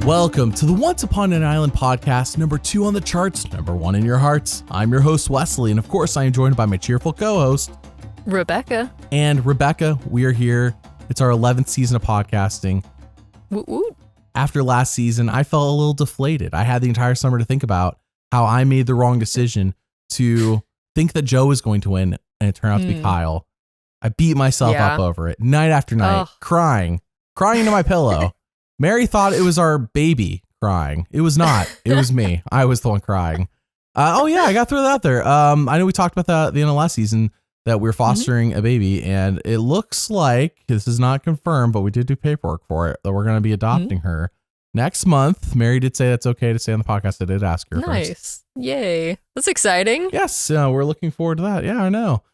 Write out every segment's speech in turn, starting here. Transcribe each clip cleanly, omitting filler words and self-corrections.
Welcome to the Once Upon an Island podcast, number 2 on the charts, number 1 in your hearts. I'm your host, Wesley, and of course, I am joined by my cheerful co-host, Rebekah. And Rebekah, we are here. It's our 11th season of podcasting. Woot woot. After last season, I felt a little deflated. I had the entire summer to think about how I made the wrong decision to think that Joe was going to win, and it turned out to be Kyle. I beat myself up over it, night after night, crying into my pillow. Mary thought it was our baby crying. It was not. It was me. I was the one crying. I got to throw that out there. I know we talked about that at the end of last season, that we're fostering a baby, and it looks like, this is not confirmed, but we did do paperwork for it, that we're going to be adopting her next month. Mary did say that's okay to say on the podcast. I did ask her Nice. first. Yay. That's exciting. Yes, we're looking forward to that. Yeah, I know.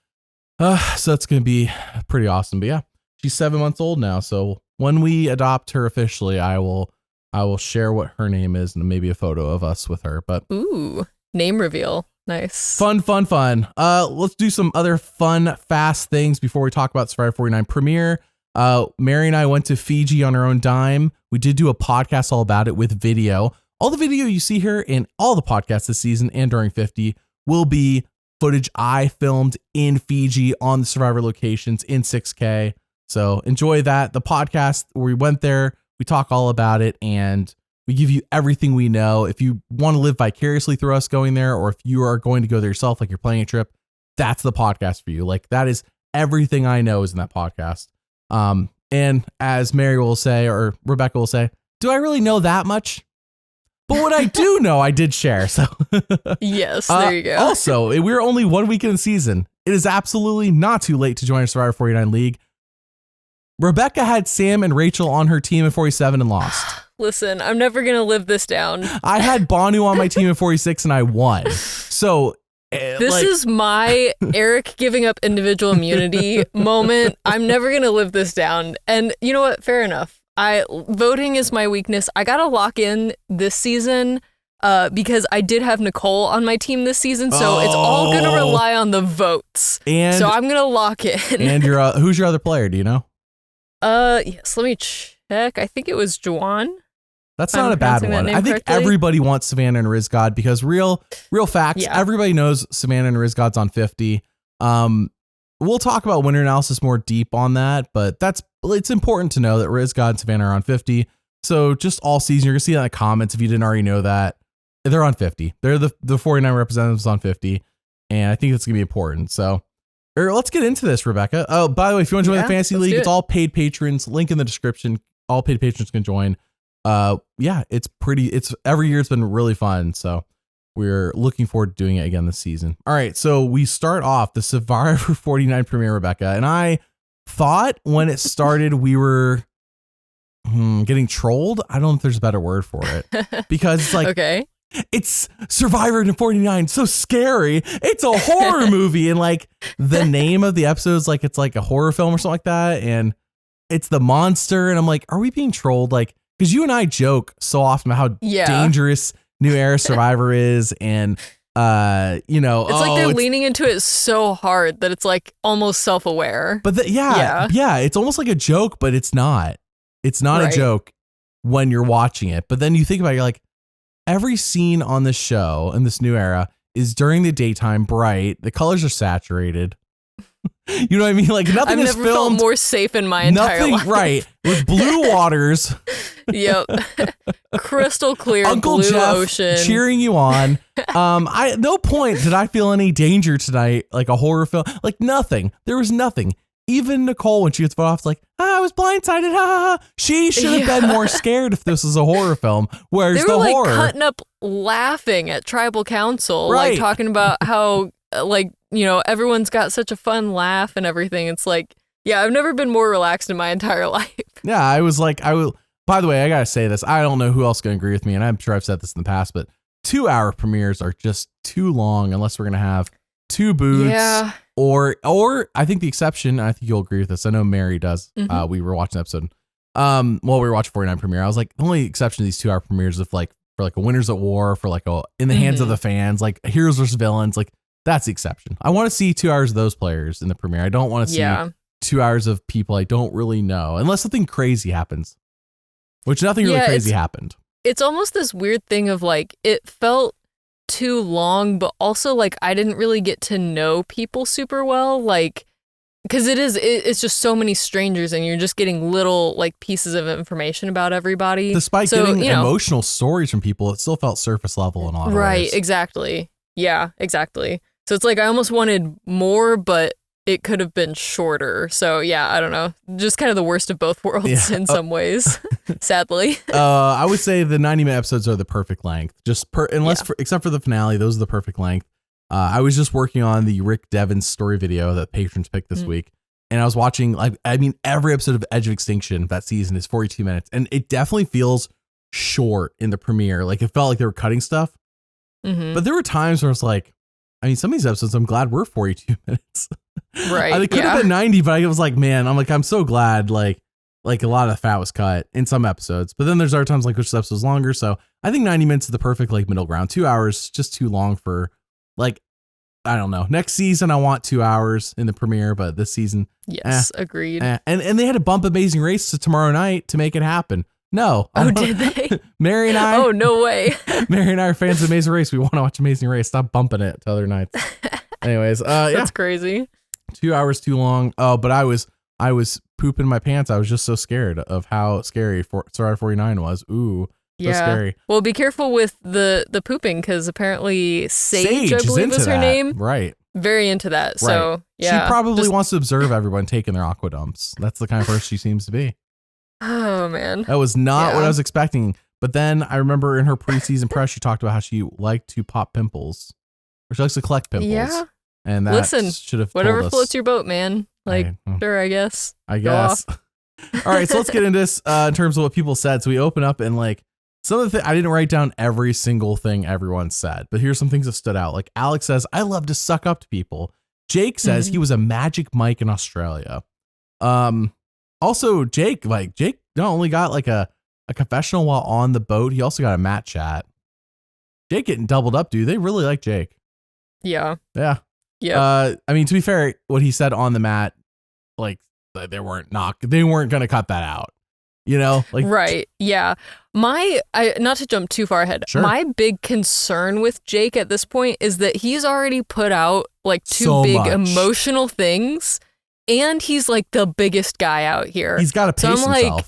So that's going to be pretty awesome. But yeah, she's 7 months old now, so when we adopt her officially, I will share what her name is and maybe a photo of us with her. But ooh, name reveal. Nice. Fun. Let's do some other fun, fast things before we talk about Survivor 49 premiere. Mary and I went to Fiji on our own dime. We did do a podcast all about it with video. All the video you see here in all the podcasts this season and during 50 will be footage I filmed in Fiji on the Survivor locations in 6K. So enjoy that. The podcast where we went there, we talk all about it, and we give you everything we know. If you want to live vicariously through us going there, or if you are going to go there yourself, like you're planning a trip, that's the podcast for you. Like, that is everything I know is in that podcast. And as Mary will say, or Rebekah will say, do I really know that much? But what I do know, I did share. So yes, there you go. Also, we're only 1 week in the season. It is absolutely not too late to join our Survivor 49 League. Rebekah had Sam and Rachel on her team in 47 and lost. Listen, I'm never going to live this down. I had Banu on my team in 46 and I won. So this is my Eric giving up individual immunity moment. I'm never going to live this down. And you know what? Fair enough. Voting is my weakness. I got to lock in this season because I did have Nicole on my team this season. So it's all going to rely on the votes. And so I'm going to lock in. And who's your other player? Do you know? Yes, let me check. I think it was Juwan. That's not a bad one. I think everybody wants Savannah and Rizgod because real facts, everybody knows Savannah and Rizgod's on 50. We'll talk about winner analysis more deep on that, but it's important to know that Rizgod and Savannah are on 50. So just all season, you're going to see that in the comments if you didn't already know that. They're on 50. They're the 49 representatives on 50, and I think that's going to be important. So let's get into this, Rebekah. Oh, by the way, if you want to join the Fantasy League, it's all paid patrons. Link in the description. All paid patrons can join. It's every year it's been really fun. So we're looking forward to doing it again this season. All right. So we start off the Survivor 49 premiere, Rebekah. And I thought when it started, we were getting trolled. I don't know if there's a better word for it because it's like, okay, it's Survivor 49, so scary. It's a horror movie. And like the name of the episode is like, it's like a horror film or something like that. And it's the monster. And I'm like, are we being trolled? Like, because you and I joke so often about how dangerous New Era Survivor is. And, it's like they're leaning into it so hard that it's like almost self-aware. But it's almost like a joke, but it's not. It's not a joke when you're watching it. But then you think about it, you're like, every scene on this show in this new era is during the daytime, bright. The colors are saturated. You know what I mean? Like nothing is filmed. I've never felt more safe in my entire life. Right. With blue waters. Yep. Crystal clear Uncle blue Jeff ocean. Cheering you on. At no point did I feel any danger tonight, like a horror film. Like nothing. There was nothing. Even Nicole, when she gets put off, is like, I was blindsided. Ha. She should have been more scared if this was a horror film. Where's the horror? They were cutting up laughing at Tribal Council, like talking about how, everyone's got such a fun laugh and everything. It's like, I've never been more relaxed in my entire life. Yeah, I was like, by the way, I got to say this. I don't know who else can agree with me, and I'm sure I've said this in the past, but 2-hour premieres are just too long unless we're going to have 2 booths. Yeah. Or I think the exception, I think you'll agree with this. I know Mary does. We were watching the episode. We were watching 49 premiere. I was like, the only exception to these 2-hour premieres is like for like a Winners at War, for like a In the Hands of the Fans, like Heroes versus Villains, like that's the exception. I want to see 2 hours of those players in the premiere. I don't want to see 2 hours of people I don't really know, unless something crazy happens. which nothing really crazy happened. It's almost this weird thing of like, it felt too long, but also like I didn't really get to know people super well. Like, because it's just so many strangers and you're just getting little like pieces of information about everybody. Despite getting emotional stories from people, it still felt surface level in a lot of ways. Right, exactly. Yeah, exactly. So it's like I almost wanted more, but it could have been shorter. So yeah, I don't know. Just kind of the worst of both worlds in some ways, sadly. I would say the 90-minute episodes are the perfect length. Except for the finale, those are the perfect length. I was just working on the Rick Devens story video that patrons picked this week. And I was watching, every episode of Edge of Extinction that season is 42 minutes. And it definitely feels short in the premiere. Like, it felt like they were cutting stuff. Mm-hmm. But there were times where I was like, some of these episodes, I'm glad we're 42 minutes. Right. It could have been 90, but I was like, man, I'm so glad, like a lot of the fat was cut in some episodes. But then there's other times, like, which episode's longer. So I think 90 minutes is the perfect, like, middle ground. 2 hours, just too long for, like, I don't know. Next season, I want 2 hours in the premiere, but this season. Yes, agreed. And they had to bump Amazing Race to tomorrow night to make it happen. No. Oh, did they? Mary and I. Oh, no way. Mary and I are fans of Amazing Race. We want to watch Amazing Race. Stop bumping it to other nights. Anyways, That's crazy. 2 hours too long. Oh, but I was pooping my pants. I was just so scared of how scary Survivor 49 was. Ooh. So scary. Well, be careful with the pooping, because apparently Sage, I believe is her name. Right. Very into that. Right. So yeah. She probably wants to observe everyone taking their aqua dumps. That's the kind of person she seems to be. Oh man. That was not what I was expecting. But then I remember in her preseason press, she talked about how she liked to pop pimples. Or she likes to collect pimples. Yeah. And that should have whatever told us. Floats your boat, man. Like, sure, I guess. I guess. All right, so let's get into this in terms of what people said. So we open up and like some of the I didn't write down every single thing everyone said, but here's some things that stood out. Like Alex says, I love to suck up to people. Jake says he was a Magic Mike in Australia. Also, Jake not only got like a confessional while on the boat, he also got a mat chat. Jake getting doubled up, dude. They really like Jake. Yeah. Yeah. Yeah. I mean, to be fair, what he said on the mat, like they weren't going to cut that out. You know, like right. Yeah. Not to jump too far ahead. Sure. My big concern with Jake at this point is that he's already put out like two big emotional things, and he's like the biggest guy out here. He's got to pace himself. Like,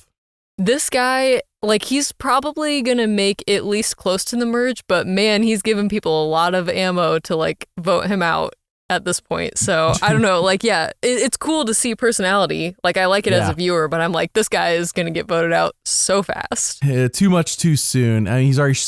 this guy, like, he's probably going to make at least close to the merge, but man, he's giving people a lot of ammo to like vote him out at this point. So I don't know, like, yeah, it's cool to see personality. Like, I like it as a viewer, but I'm like, this guy is going to get voted out so fast. Too much too soon. I mean, he's already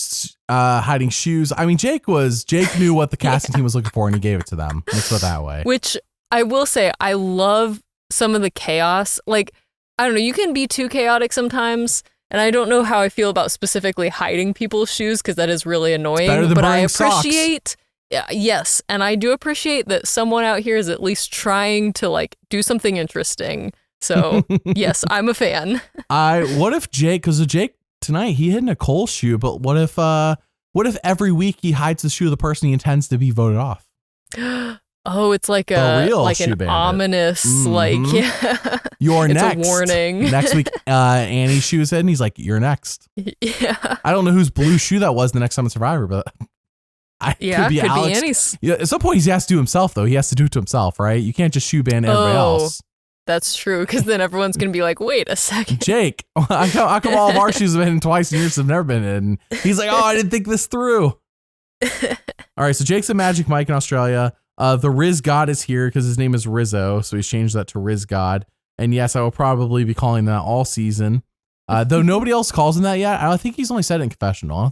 hiding shoes. I mean, Jake knew what the casting team was looking for and he gave it to them. Let's put it that way. Which I will say, I love some of the chaos. Like, I don't know, you can be too chaotic sometimes. And I don't know how I feel about specifically hiding people's shoes, because that is really annoying. But I appreciate... Yes, and I do appreciate that someone out here is at least trying to like do something interesting. So yes, I'm a fan. What if Jake? Because Jake tonight he hid Nicole's shoe, but what if every week he hides the shoe of the person he intends to be voted off? Oh, it's like an bandit. Ominous like you're it's next. A warning. Next week, Annie's shoe is hidden. He's like, you're next. Yeah. I don't know whose blue shoe that was the next time in Survivor, but. Could be Annie's. Yeah, at some point he has to do himself though. He has to do it to himself, right? You can't just shoe ban everybody else. That's true, because then everyone's gonna be like, wait a second. Jake, how come all of our shoes have been hidden twice in years have never been hidden? He's like, oh, I didn't think this through. All right, so Jake's a Magic Mike in Australia. The Rizgod is here because his name is Rizzo, so he's changed that to Rizgod. And yes, I will probably be calling that all season. Though nobody else calls him that yet. I think he's only said it in confessional. I don't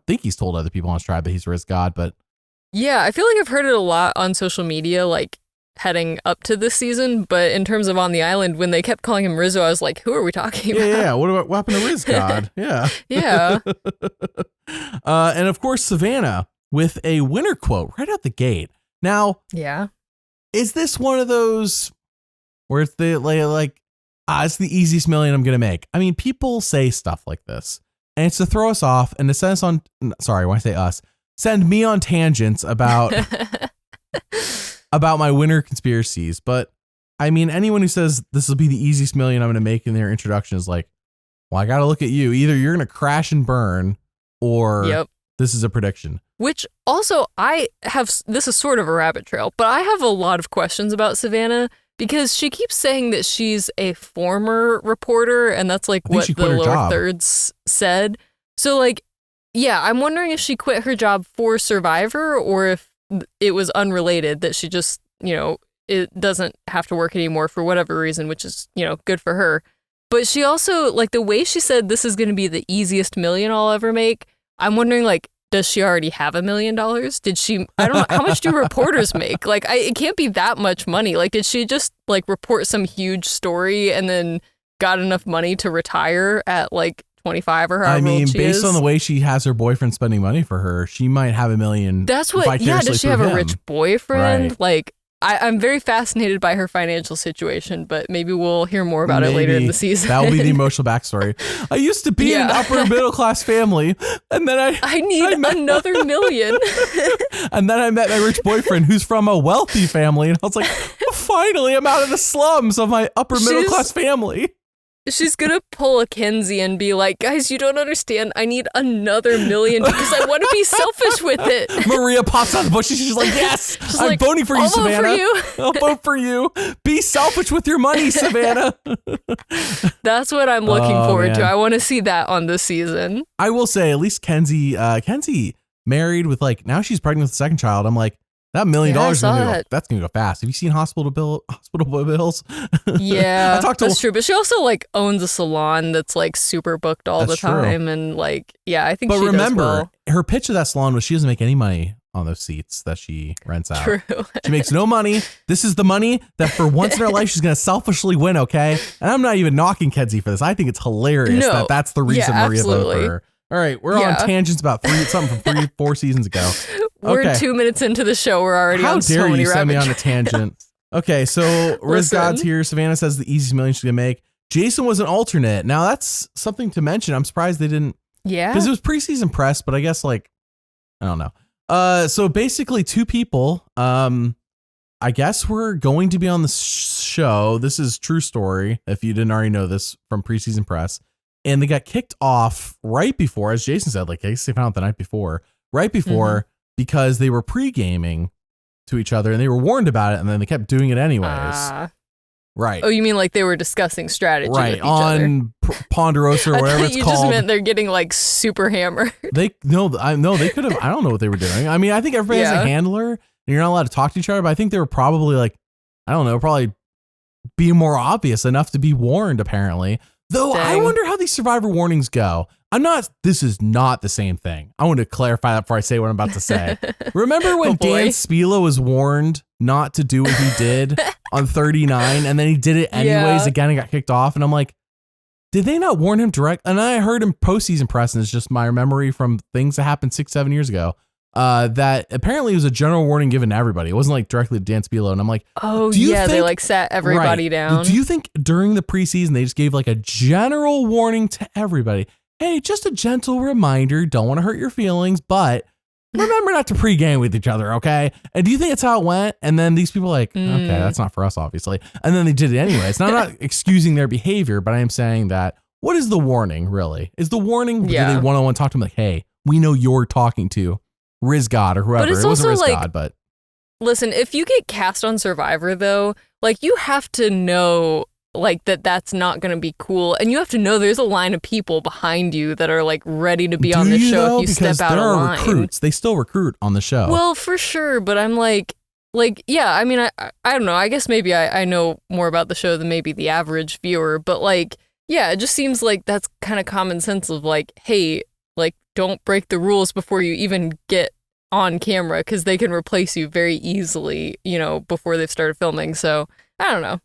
think he's told other people on his tribe that he's Rizgod, but yeah, I feel like I've heard it a lot on social media, like heading up to this season. But in terms of on the island, when they kept calling him Rizzo, I was like, who are we talking about? Yeah. What happened to Rizgod? Yeah. Yeah. And of course, Savannah with a winner quote right out the gate. Now, is this one of those where it's it's the easiest million I'm going to make? I mean, people say stuff like this. And it's to throw us off and to send us on, sorry, when I say us, send me on tangents about my winner conspiracies. But I mean, anyone who says this will be the easiest million I'm going to make in their introduction is like, Well, I got to look at you. Either you're going to crash and burn or this is a prediction. Which also this is sort of a rabbit trail, but I have a lot of questions about Savannah because she keeps saying that she's a former reporter and that's like what the lower thirds said. So like, yeah, I'm wondering if she quit her job for Survivor or if it was unrelated that she just, it doesn't have to work anymore for whatever reason, which is, good for her. But she also, like the way she said this is going to be the easiest $1 million I'll ever make, I'm wondering like, does she already have $1 million? Did she, I don't know, how much do reporters make? Like, it can't be that much money. Like, did she just like report some huge story and then got enough money to retire at like 25 or however old she based is? on the way she has her boyfriend spending money for her, she might have $1 million. That's what, does she have a rich boyfriend? Right. Like, I'm very fascinated by her financial situation, but maybe we'll hear more about it later in the season. That will be the emotional backstory. I used to be in an upper middle class family, and then I need another $1 million. And then I met my rich boyfriend who's from a wealthy family, and I was like, finally, I'm out of the slums of my upper middle class family. She's going to pull a Kenzie and be like, guys, you don't understand. I need another $1 million because I want to be selfish with it. Maria pops out of the bush. She's like, yes, I'm voting for you, Savannah. I'll vote for you. Be selfish with your money, Savannah. That's what I'm looking forward to. I want to see that on this season. I will say, at least Kenzie married with like, now she's pregnant with the second child. I'm like, that $1 million that's gonna go fast. Have you seen hospital bills? Yeah, that's true. But she also like owns a salon that's like super booked all the time, and like, yeah, I think. But remember, her pitch of that salon was she doesn't make any money on those seats that she rents out. True. She makes no money. This is the money that for once in her life she's gonna selfishly win. Okay, and I'm not even knocking Kenzie for this. I think it's hilarious that that's the reason Maria voted for her. All right, we're on tangents about something from 3-4 seasons ago. We're 2 minutes into the show. We're already on so many rabbit trails. How dare you send me on a tangent? Okay, so Rizgod's here. Savannah says the easiest $1 million she's going to make. Jason was an alternate. Now, that's something to mention. I'm surprised they didn't. Yeah. Because it was preseason press, but I guess, like, I don't know. So basically, 2 people, I guess were going to be on the show. This is true story, if you didn't already know this from preseason press. And they got kicked off right before, as Jason said, like, I guess they found out the night before, because they were pre-gaming to each other and they were warned about it and then they kept doing it anyways. Right. Oh, you mean like they were discussing strategy with each on Ponderosa or whatever it's called. You just meant they're getting like super hammered. They could have, I don't know what they were doing. I mean, I think everybody has a handler and you're not allowed to talk to each other, but I think they were probably like, I don't know, probably being more obvious enough to be warned apparently. Though I wonder how these Survivor warnings go. This is not the same thing. I want to clarify that before I say what I'm about to say. Remember when Dan Spilo was warned not to do what he did on 39 and then he did it anyways again and got kicked off? And I'm like, did they not warn him direct? And I heard him postseason press, and it's just my memory from things that happened 6-7 years ago. That apparently it was a general warning given to everybody. It wasn't like directly to Dan Spilo. And I'm like, they like sat everybody down. Do you think during the preseason they just gave like a general warning to everybody? Hey, just a gentle reminder. Don't want to hurt your feelings, but remember not to pregame with each other, okay? And do you think it's how it went? And then these people are like, okay, that's not for us, obviously. And then they did it anyways. Now, I'm not excusing their behavior, but I am saying that what is the warning really? Is the warning, do they one-on-one talk to them like, hey, we know you're talking to Rizgod or whoever. It wasn't Rizgod, like, but listen, if you get cast on Survivor though, like you have to know like that's not going to be cool, and you have to know there's a line of people behind you that are like ready to be on the show if you step out of line. Recruits. They still recruit on the show. Well, for sure, but I'm like yeah, I mean I don't know. I guess maybe I know more about the show than maybe the average viewer, but like yeah, it just seems like that's kind of common sense of like, hey, like don't break the rules before you even get on camera because they can replace you very easily, before they've started filming. So I don't know.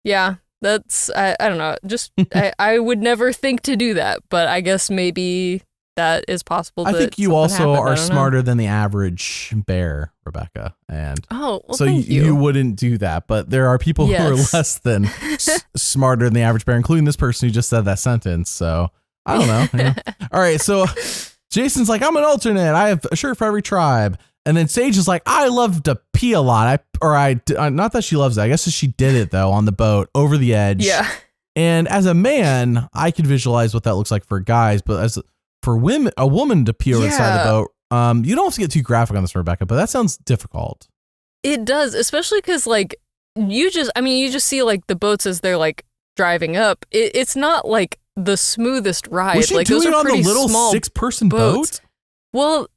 Yeah, that's, I don't know. Just, I would never think to do that, but I guess maybe that is possible. I think you also are smarter than the average bear, Rebekah. And so you wouldn't do that, but there are people who are less than smarter than the average bear, including this person who just said that sentence. So I don't know. Yeah. All right. So Jason's like, I'm an alternate. I have a shirt for every tribe. And then Sage is like, I love to pee a lot. Not that she loves it. I guess she did it though on the boat over the edge. Yeah. And as a man, I can visualize what that looks like for guys, but for women, a woman to pee over the side of the boat, you don't have to get too graphic on this, Rebekah, but that sounds difficult. It does, especially because like you just see like the boats as they're like driving up. It's not like the smoothest ride. Was she like doing those it are on the pretty little small 6-person boats. boat? Well,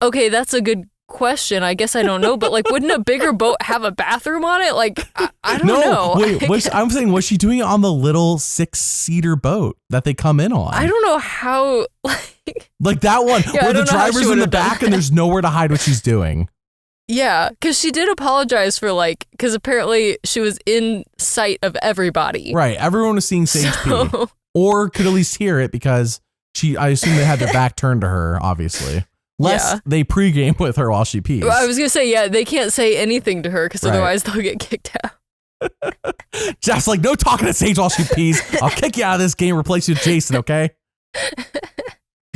okay, that's a good question. I guess I don't know, but like, wouldn't a bigger boat have a bathroom on it? Like, I don't know. Wait, I'm saying, was she doing it on the little 6-seater boat that they come in on? I don't know how. Like that one where the driver's in the back and there's nowhere to hide what she's doing. Yeah, because she did apologize for because apparently she was in sight of everybody. Right, everyone was seeing Sage pee, or could at least hear it because I assume they had their back turned to her, obviously. Lest they pregame with her while she pees. Well, I was going to say, they can't say anything to her because otherwise they'll get kicked out. Jeff's like, no talking to Sage while she pees. I'll kick you out of this game, replace you with Jason, okay?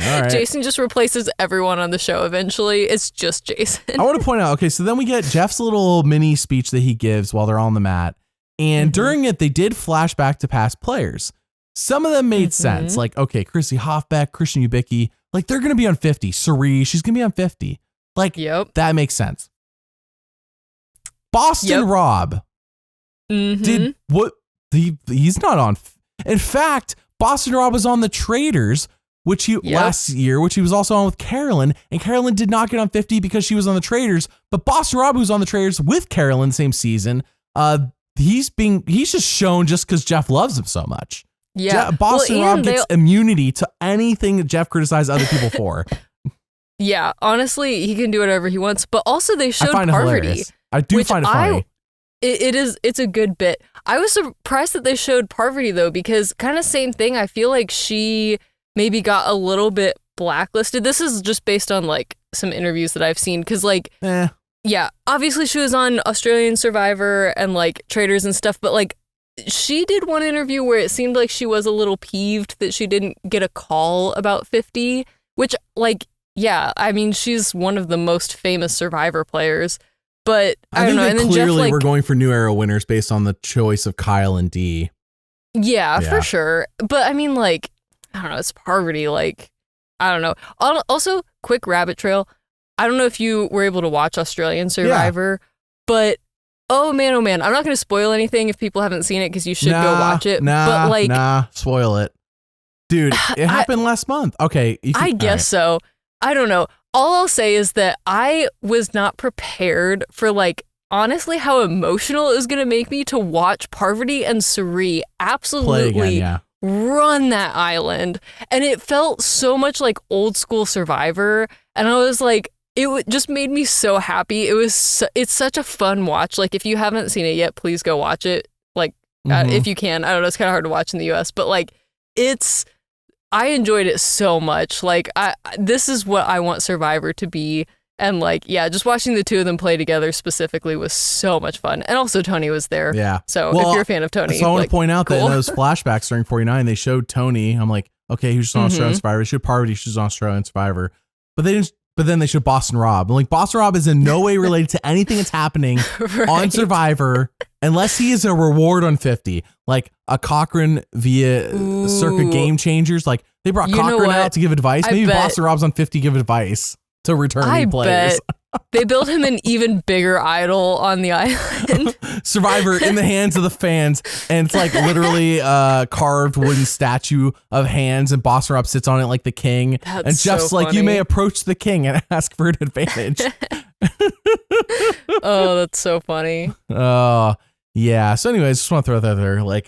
All right. Jason just replaces everyone on the show eventually. It's just Jason. I want to point out, okay, so then we get Jeff's little mini speech that he gives while they're on the mat. And during it, they did flash back to past players. Some of them made sense. Like, okay, Chrissy Hoffbeck, Christian Ubicki, like they're going to be on 50. Sari, she's going to be on 50. Like, that makes sense. Boston Rob did what? He's not on. In fact, Boston Rob was on the Traders, which last year, which he was also on with Carolyn, and Carolyn did not get on 50 because she was on the Traders. But Boston Rob, who's on the Traders with Carolyn same season, he's just shown just because Jeff loves him so much. Yeah, Boston Rob gets immunity to anything that Jeff criticized other people for. Yeah, honestly, he can do whatever he wants. But also, they showed Parvati. I do find it funny. It's a good bit. I was surprised that they showed Parvati though, because kind of same thing. I feel like she maybe got a little bit blacklisted. This is just based on like some interviews that I've seen, because yeah, obviously she was on Australian Survivor and like Traders and stuff, but like she did one interview where it seemed like she was a little peeved that she didn't get a call about 50, which like, yeah, I mean, she's one of the most famous Survivor players, but I don't know. And then clearly Jeff, we're going for New Era winners based on the choice of Kyle and Dee. Yeah, for sure. But I mean, like, I don't know, it's Parvati, like, I don't know. Also, quick rabbit trail. I don't know if you were able to watch Australian Survivor, but oh man, I'm not going to spoil anything if people haven't seen it because you should go watch it. Spoil it. Dude, it happened last month. Okay. I guess so. I don't know. All I'll say is that I was not prepared for like, honestly, how emotional it was going to make me to watch Parvati and Sari absolutely run that island. And it felt so much like old school Survivor. And I was like, it just made me so happy. It's such a fun watch. Like, if you haven't seen it yet, please go watch it. Like, if you can. I don't know, it's kind of hard to watch in the US, but like, I enjoyed it so much. Like, this is what I want Survivor to be. And like, yeah, just watching the two of them play together specifically was so much fun. And also Tony was there. Yeah. So if you're a fan of Tony. So I want to point out that in those flashbacks during 49, they showed Tony. I'm like, okay, he was on Australian Survivor. They showed Parvati, she was on Australian Survivor. But then they showed Boston Rob. I'm like, Boston Rob is in no way related to anything that's happening on Survivor unless he is a reward on 50. Like a Cochran via Circa Game Changers. Like they brought Cochran out to give advice. Maybe Boston Rob's on 50 give advice to returning players. They built him an even bigger idol on the island. Survivor in the hands of the fans. And it's like literally a carved wooden statue of hands, and Boston Rob sits on it like the king. That's and Jeff's so like, funny. you may approach the king and ask for an advantage. Oh, that's so funny. Yeah. So anyways, just want to throw that there. Like,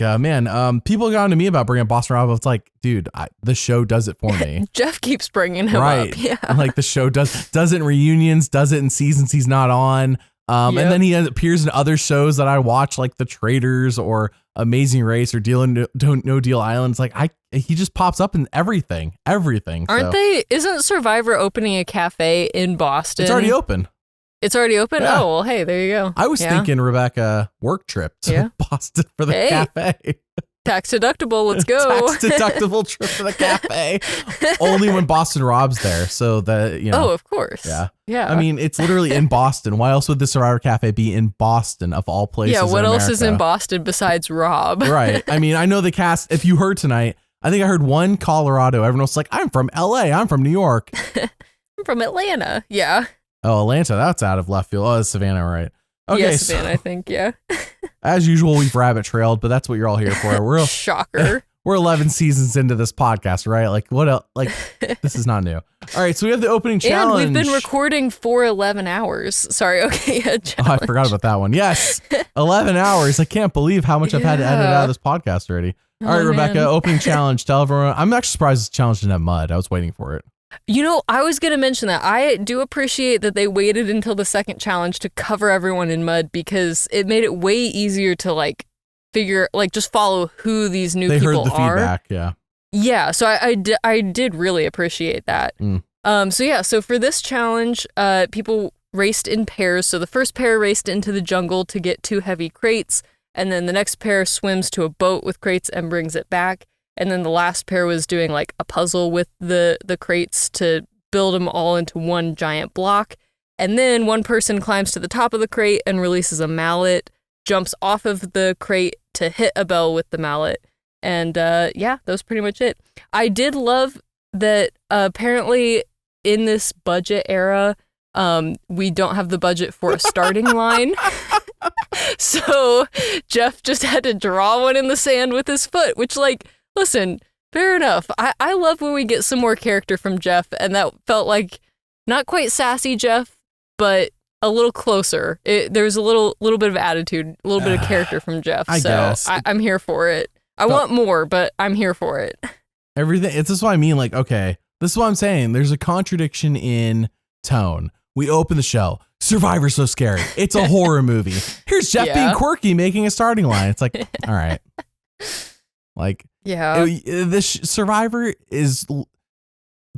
people got on to me about bringing Boston Rob. It's like, dude, the show does it for me. Jeff keeps bringing him up. Yeah. Like the show does it in reunions, does it in seasons he's not on. And then he appears in other shows that I watch, like The Traders or Amazing Race or No Deal Island. It's like, he just pops up in everything. Isn't Survivor opening a cafe in Boston? It's already open. It's already open? Yeah. Oh, well, hey, there you go. I was thinking, Rebekah, work trip to Boston for the cafe. Tax deductible. Let's go. Tax deductible trip to the cafe. Only when Boston Rob's there. So that, Oh, of course. Yeah. Yeah. I mean, it's literally in Boston. Why else would the Survivor Cafe be in Boston of all places? Yeah. What in else is in America? Boston besides Rob? Right. I mean, I know the cast. If you heard tonight, I think I heard one Colorado. Everyone else like, I'm from LA. I'm from New York. I'm from Atlanta. Yeah. Oh, Atlanta. That's out of left field. Oh, it's Savannah, right? Okay. Yeah, Savannah, I think. Yeah. As usual, we've rabbit trailed, but that's what you're all here for. Shocker. We're 11 seasons into this podcast, right? Like, what else? Like, this is not new. All right, so we have the opening challenge. And we've been recording for 11 hours. Sorry, okay, yeah, Oh, I forgot about that one. Yes, 11 hours. I can't believe how much I've had to edit out of this podcast already. All right, Rebekah, man. opening challenge. Tell everyone. I'm actually surprised this challenge didn't have mud. I was waiting for it. You know, I was going to mention that. I do appreciate that they waited until the second challenge to cover everyone in mud because it made it way easier to, like, figure, like, just follow who these new people are. They heard the feedback, yeah. Yeah, so I did really appreciate that. So for this challenge, people raced in pairs. So the first pair raced into the jungle to get 2 heavy crates, and then the next pair swims to a boat with crates and brings it back. And then the last pair was doing like a puzzle with the crates to build them all into one giant block. And then one person climbs to the top of the crate and releases a mallet, jumps off of the crate to hit a bell with the mallet. And yeah, that was pretty much it. I did love that apparently in this budget era, we don't have the budget for a starting line. So Jeff just had to draw one in the sand with his foot, which, like, listen, fair enough. I love when we get some more character from Jeff, and that felt like not quite sassy Jeff, but a little closer. There's a little bit of attitude, a little bit of character from Jeff. I guess. I'm here for it. I want more, but I'm here for it. Everything. This is what I mean. Like, okay, this is what I'm saying. There's a contradiction in tone. We open the show. Survivor's so scary. It's a horror movie. Here's Jeff being quirky, making a starting line. It's like, all right. Like, yeah, this Survivor is the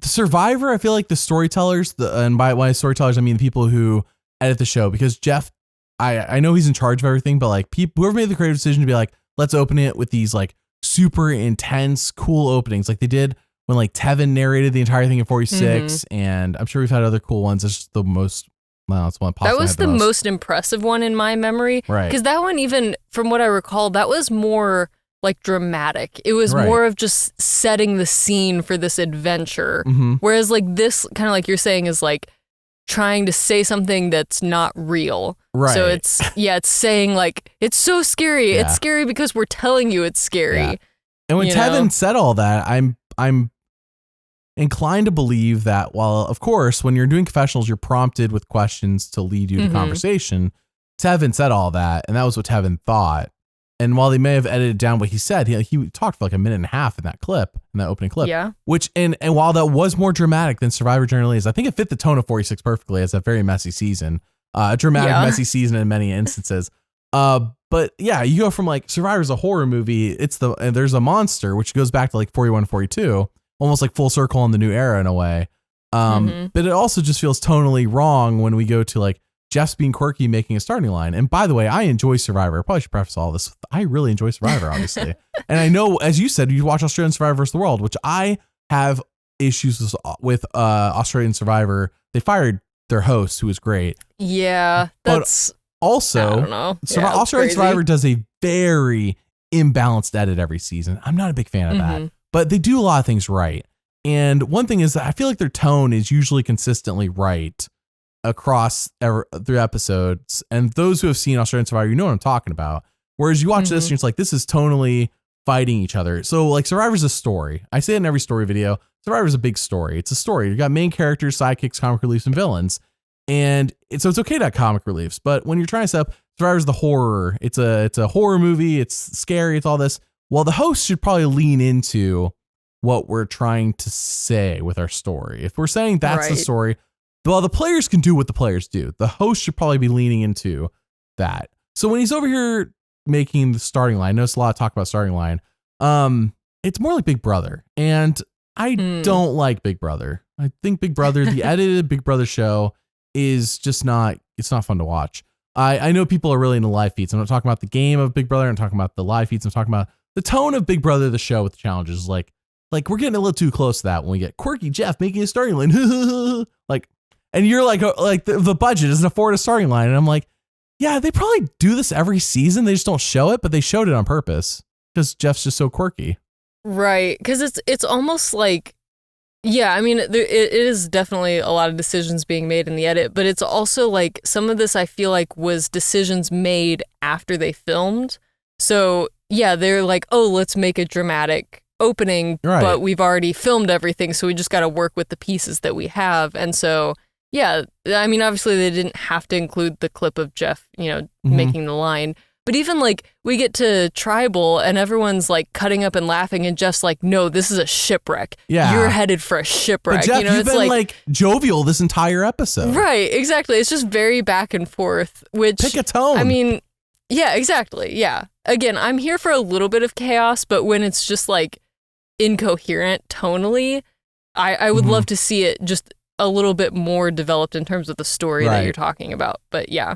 Survivor. I feel like the storytellers, and by storytellers, I mean the people who edit the show, because Jeff, I know he's in charge of everything, but like whoever made the creative decision to be like, let's open it with these like super intense, cool openings, like they did when like Tevin narrated the entire thing in 46, and I'm sure we've had other cool ones. It's just the most. Well, it's one that was the most impressive one in my memory, right? Because that one, even from what I recall, that was more like dramatic. It was more of just setting the scene for this adventure. Whereas like this, kind of like you're saying, is like trying to say something that's not real. Right. So it's saying like, it's so scary. Yeah. It's scary because we're telling you it's scary. Yeah. And when Tevin said all that, I'm inclined to believe that while, of course, when you're doing confessionals, you're prompted with questions to lead you to conversation. Tevin said all that, and that was what Tevin thought. And while they may have edited down what he said, he talked for like a minute and a half in that opening clip. Yeah. Which, and while that was more dramatic than Survivor generally is, I think it fit the tone of 46 perfectly as a very messy season. A dramatic, messy season in many instances. But yeah, you go from like Survivor's a horror movie. And there's a monster, which goes back to like 41, 42, almost like full circle in the new era in a way. But it also just feels tonally wrong when we go to like Jeff's being quirky, making a starting line. And by the way, I enjoy Survivor. I probably should preface all this. I really enjoy Survivor, obviously. And I know, as you said, you watch Australian Survivor vs. the World, which I have issues with Australian Survivor. They fired their host, who was great. Yeah, that's... But also, I don't know. Australian Survivor does a very imbalanced edit every season. I'm not a big fan of that. But they do a lot of things right. And one thing is that I feel like their tone is usually consistently right across through episodes. And those who have seen Australian Survivor, you know what I'm talking about. Whereas you watch this and it's like, this is tonally fighting each other. So like Survivor's a story. I say it in every story video. Survivor's a big story. It's a story. You got main characters, sidekicks, comic reliefs, and villains. And so it's okay to have comic reliefs. But when you're trying to set up Survivor's the horror, it's a horror movie. It's scary. It's all this. Well, the host should probably lean into what we're trying to say with our story. If we're saying that's the story, well, the players can do what the players do. The host should probably be leaning into that. So when he's over here making the starting line, I notice a lot of talk about starting line. It's more like Big Brother. And I don't like Big Brother. I think Big Brother, the edited Big Brother show is just it's not fun to watch. I know people are really into live feeds. I'm not talking about the game of Big Brother. I'm talking about the live feeds. I'm talking about the tone of Big Brother, the show with the challenges is like we're getting a little too close to that when we get quirky Jeff making a starting line. Like, and you're like the budget doesn't afford a starting line. And I'm like, yeah, they probably do this every season. They just don't show it, but they showed it on purpose because Jeff's just so quirky. Right. Because it's almost like, yeah, I mean, it is definitely a lot of decisions being made in the edit, but it's also like some of this I feel like was decisions made after they filmed. So yeah, they're like, oh, let's make a dramatic opening, right, but we've already filmed everything, so we just got to work with the pieces that we have. And so, yeah, I mean, obviously they didn't have to include the clip of Jeff, making the line. But even like we get to Tribal and everyone's like cutting up and laughing and Jeff's like, no, this is a shipwreck. Yeah. You're headed for a shipwreck. But Jeff, you've been like jovial this entire episode. Right, exactly. It's just very back and forth, which pick a tone. I mean, yeah, exactly. Yeah. Again, I'm here for a little bit of chaos, but when it's just like incoherent tonally, I would love to see it just a little bit more developed in terms of the story that you're talking about. But yeah.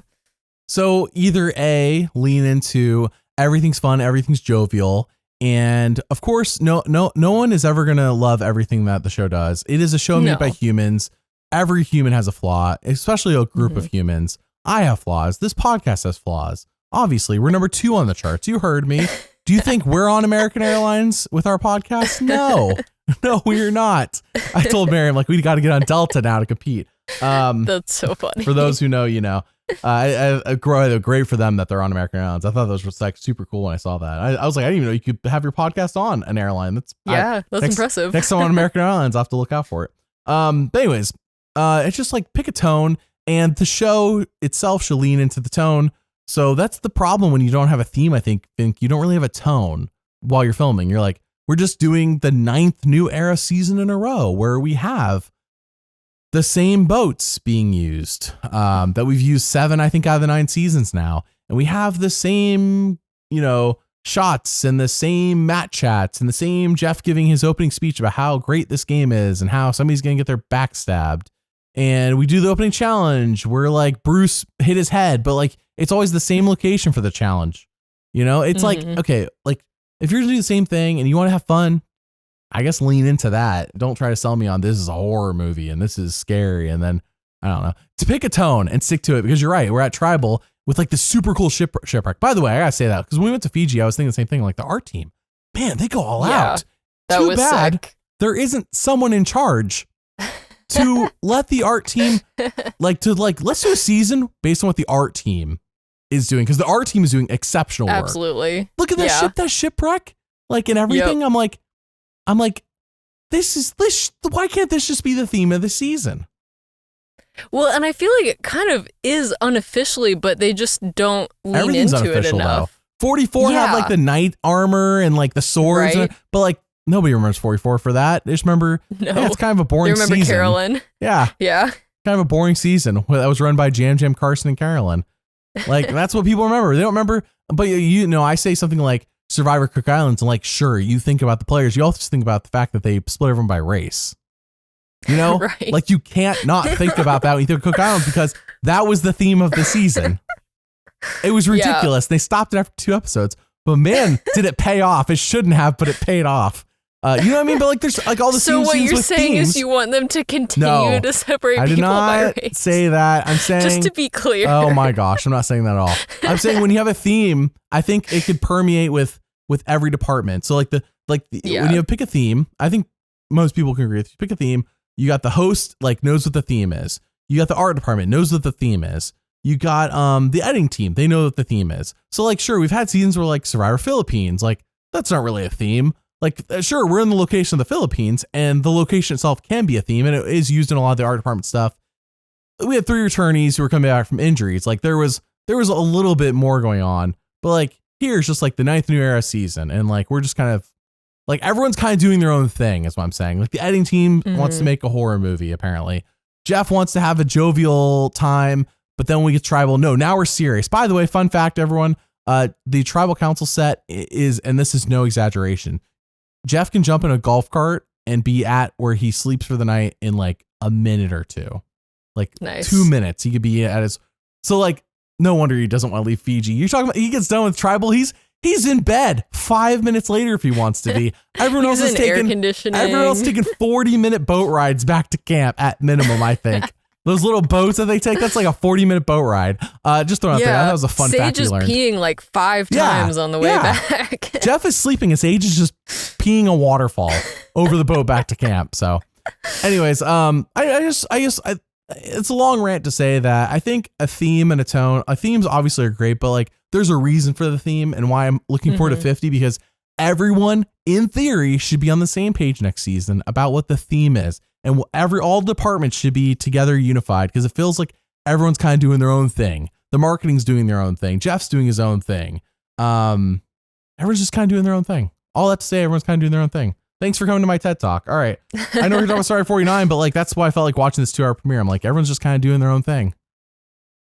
So either A, lean into everything's fun, everything's jovial, and of course, no one is ever gonna love everything that the show does. It is a show made by humans. Every human has a flaw, especially a group of humans. I have flaws. This podcast has flaws. Obviously, we're number 2 on the charts. You heard me. Do you think we're on American Airlines with our podcast? No, no, we're not. I told Miriam, like, we got to get on Delta now to compete. That's so funny. For those who know, you know. I great for them that they're on American Airlines. I thought that was like super cool when I saw that. I was like, I didn't even know you could have your podcast on an airline. That's impressive. Next time on American Airlines, I'll have to look out for it. But anyways, it's just like pick a tone, and the show itself should lean into the tone. So that's the problem when you don't have a theme. I think you don't really have a tone while you're filming. You're like, we're just doing the 9th New Era season in a row where we have the same boats being used that we've used 7, I think, out of the 9 seasons now. And we have the same, shots and the same Matt chats and the same Jeff giving his opening speech about how great this game is and how somebody's going to get their back stabbed. And we do the opening challenge where like Bruce hit his head, but like it's always the same location for the challenge. It's like, okay, like if you're going to do the same thing and you want to have fun, I guess lean into that. Don't try to sell me on this is a horror movie and this is scary. And then, I don't know, to pick a tone and stick to it, because you're right. We're at Tribal with like the super cool shipwreck. By the way, I gotta say that because when we went to Fiji, I was thinking the same thing. Like the art team, man, they go all out. That Too was bad sick. There isn't someone in charge to let the art team let's do a season based on what the art team is doing, because the art team is doing exceptional work. Absolutely. Look at that shipwreck, like, and everything. Yep. I'm like, this. Why can't this just be the theme of the season? Well, and I feel like it kind of is unofficially, but they just don't lean into it enough. Though. 44 had like the knight armor and like the swords, right? But like nobody remembers 44 for that. They just remember, it's kind of a boring season. They remember Carolyn. Yeah. Yeah. Kind of a boring season that was run by Jam Jam, Carson, and Carolyn. Like that's what people remember. They don't remember, but I say something like Survivor Cook Islands, and like, sure, you think about the players. You also think about the fact that they split everyone by race. Right. Like you can't not think about that when you think of Cook Islands, because that was the theme of the season. It was ridiculous. They stopped it after 2 episodes, but man, did it pay off. It shouldn't have, but it paid off. You know what I mean? But like, there's like all the so what you're saying themes. is you want them to continue to separate people by race. I did not say that. I'm saying, just to be clear. Oh my gosh, I'm not saying that at all. I'm saying when you have a theme, I think it could permeate with every department. So like when you pick a theme, I think most people can agree with you. Pick a theme. You got the host, like, knows what the theme is. You got the art department, knows what the theme is. You got the editing team, they know what the theme is. So like, sure, we've had seasons where like Survivor Philippines, like that's not really a theme. Like, sure, we're in the location of the Philippines, and the location itself can be a theme, and it is used in a lot of the art department stuff. We had 3 returnees who were coming back from injuries. Like there was a little bit more going on, but like here's just like the 9th New Era season, and like we're just kind of like everyone's kind of doing their own thing, is what I'm saying. Like the editing team wants to make a horror movie, apparently. Jeff wants to have a jovial time, but then when we get Tribal, no, now we're serious. By the way, fun fact, everyone, the Tribal Council set is, and this is no exaggeration, Jeff can jump in a golf cart and be at where he sleeps for the night in like a minute or 2. Like nice. 2 minutes, he could be at his. So like, no wonder he doesn't want to leave Fiji. You're talking about he gets done with Tribal. He's He's in bed 5 minutes later if he wants to be. Everyone else is taking air conditioning. Everyone else is taking 40-minute boat rides back to camp at minimum, I think. Those little boats that they take, that's like a 40-minute boat ride. Just throwing out there. That was a fun fact we learned. Sage is peeing like 5 times on the way back. Jeff is sleeping and Sage is just peeing a waterfall over the boat back to camp. So anyways, it's a long rant to say that I think a theme and a tone, themes obviously are great, but like there's a reason for the theme and why I'm looking forward to 50, because everyone in theory should be on the same page next season about what the theme is. And all departments should be together unified, because it feels like everyone's kind of doing their own thing. The marketing's doing their own thing. Jeff's doing his own thing. Everyone's just kind of doing their own thing. All that to say, everyone's kind of doing their own thing. Thanks for coming to my TED Talk. All right. I know we're talking about Sorry 49, but like that's why I felt like watching this 2-hour premiere. I'm like, everyone's just kind of doing their own thing.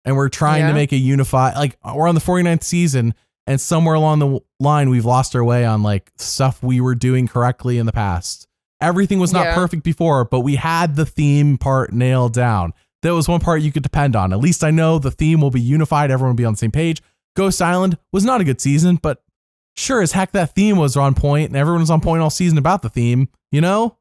And we're trying to make a unified, like we're on the 49th season, and somewhere along the line, we've lost our way on like stuff we were doing correctly in the past. Everything was not perfect before, but we had the theme part nailed down. That was one part you could depend on. At least I know the theme will be unified. Everyone will be on the same page. Ghost Island was not a good season, but sure as heck that theme was on point, and everyone was on point all season about the theme, you know?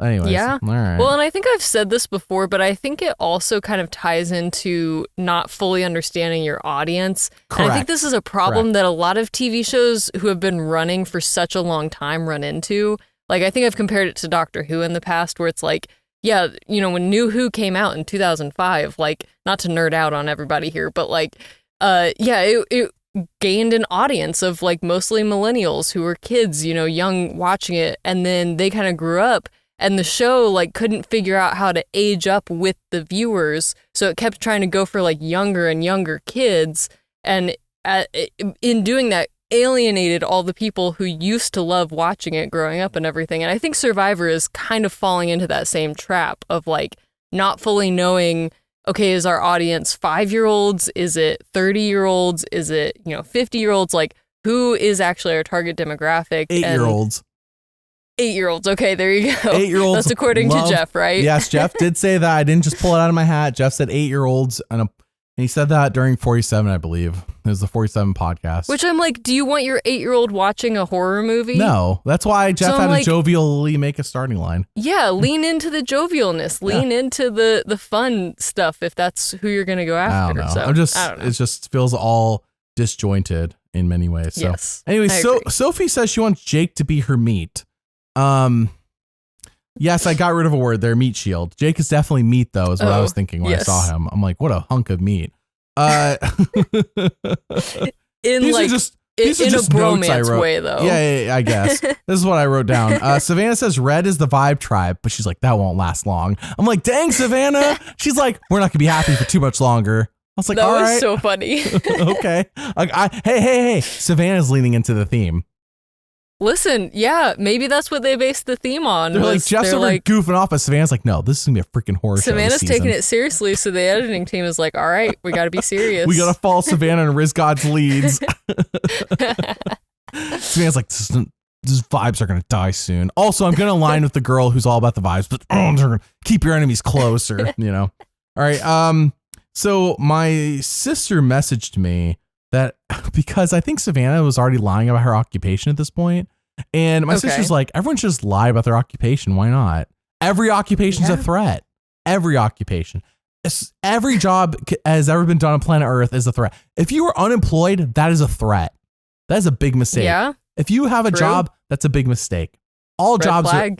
Anyways. Yeah. All right. Well, and I think I've said this before, but I think it also kind of ties into not fully understanding your audience. Correct. And I think this is a problem that a lot of TV shows who have been running for such a long time run into. Like, I think I've compared it to Doctor Who in the past, where it's like, yeah, you know, when New Who came out in 2005, like, not to nerd out on everybody here, but like, it gained an audience of like mostly millennials who were kids, you know, young watching it. And then they kind of grew up, and the show like couldn't figure out how to age up with the viewers. So it kept trying to go for like younger and younger kids. And in doing that, alienated all the people who used to love watching it growing up and everything. And I think Survivor is kind of falling into that same trap of like not fully knowing, okay, is our audience 5-year-olds? Is it 30-year-olds? Is it, 50-year-olds? Like, who is actually our target demographic? 8-year-olds. 8-year-olds. Okay, there you go. 8-year-olds. That's according to Jeff, right? Yes, Jeff did say that. I didn't just pull it out of my hat. Jeff said 8-year-olds, and he said that during 47, I believe. It was the 47 podcast. Which I'm like, do you want your 8-year-old watching a horror movie? No, that's why Jeff had to jovially make a starting line. Yeah, lean into the jovialness. Lean into the fun stuff if that's who you're going to go after. I don't know. I don't know. It just feels all disjointed in many ways. So, yes, anyway, Sophie says she wants Jake to be her meat. Yes, I got rid of a word there, meat shield. Jake is definitely meat, though, is what I was thinking when I saw him. I'm like, what a hunk of meat. In a bromance way, though. Yeah, I guess. This is what I wrote down. Savannah says red is the vibe tribe, but she's like, that won't last long. I'm like, dang, Savannah. She's like, we're not going to be happy for too much longer. I was like, all right. That was so funny. Okay. Hey. Savannah's leaning into the theme. Listen, yeah, maybe that's what they based the theme on. They're like, Jeff's over goofing off, but Savannah's like, no, this is going to be a freaking horror show. Savannah's taking it seriously, so the editing team is like, all right, we got to be serious. We got to follow Savannah and Rizgod's leads. Savannah's like, these vibes are going to die soon. Also, I'm going to align with the girl who's all about the vibes, but keep your enemies closer, All right, so my sister messaged me that because I think Savannah was already lying about her occupation at this point. And my sister's like, everyone should just lie about their occupation. Why not? Every occupation's a threat. Every occupation. Every job has ever been done on planet Earth is a threat. If you are unemployed, that is a threat. That is a big mistake. Yeah. If you have a job, that's a big mistake. All jobs are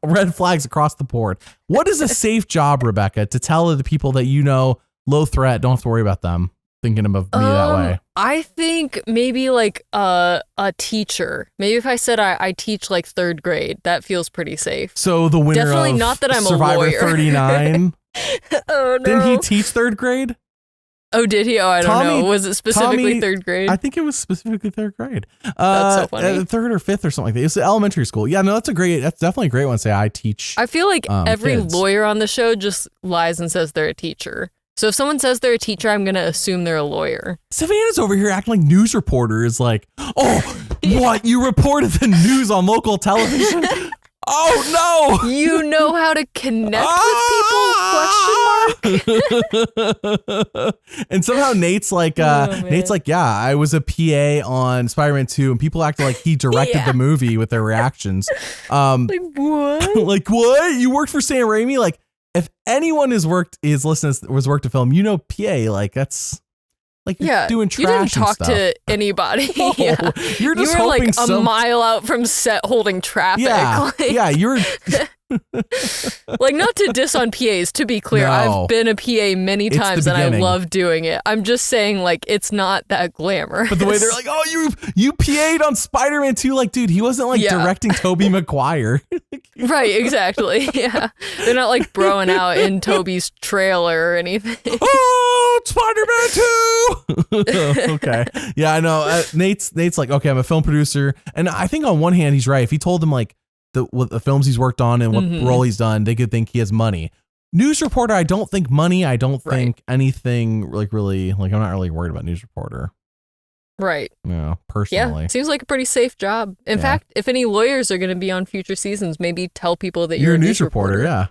red flags across the board. What is a safe job, Rebekah, to tell the people that low threat, don't have to worry about them thinking of me that way? I think maybe like a teacher. Maybe if I said I teach like 3rd grade, that feels pretty safe. So the winner definitely of not that I'm Survivor a lawyer. 39. Oh no! Didn't he teach 3rd grade? Oh, did he? Oh, I don't know. Was it specifically 3rd grade? I think it was specifically 3rd grade. That's so funny. 3rd or 5th or something like that. It's elementary school. Yeah, no, that's definitely a great one. Say I teach. I feel like every kids. lawyer on the show just lies and says they're a teacher. So if someone says they're a teacher, I'm going to assume they're a lawyer. Savannah's over here acting like news reporter is like, oh, what? You reported the news on local television? Oh, no. You know how to connect with people? Question mark? And somehow Nate's like, yeah, I was a PA on Spider-Man 2, and people acted like he directed the movie with their reactions. Like what? Like what? You worked for Sam Raimi? Like if anyone was worked a film, you know, PA, like that's like you're doing trash. You didn't talk and stuff. to anybody. No, you're just you were like a mile out from set holding traffic. Yeah, you're. Like, not to diss on PAs, to be clear, I've been a PA many times and I love doing it. I'm just saying, like, it's not that glamorous. But the way they're like, oh, you PA'd on Spider-Man 2, like, dude, he wasn't like directing Tobey Maguire. Right, exactly. Yeah. They're not like broing out in Tobey's trailer or anything. Oh, Spider-Man 2! Okay. Yeah, I know. Nate's like, okay, I'm a film producer. And I think on one hand, he's right. If he told them, like, the films he's worked on and what role he's done, they could think he has money. News reporter, I don't think money. I don't think anything like really, like I'm not really worried about news reporter. Right. Yeah, personally. Yeah, seems like a pretty safe job. In fact, if any lawyers are going to be on future seasons, maybe tell people that you're a news reporter. Yeah.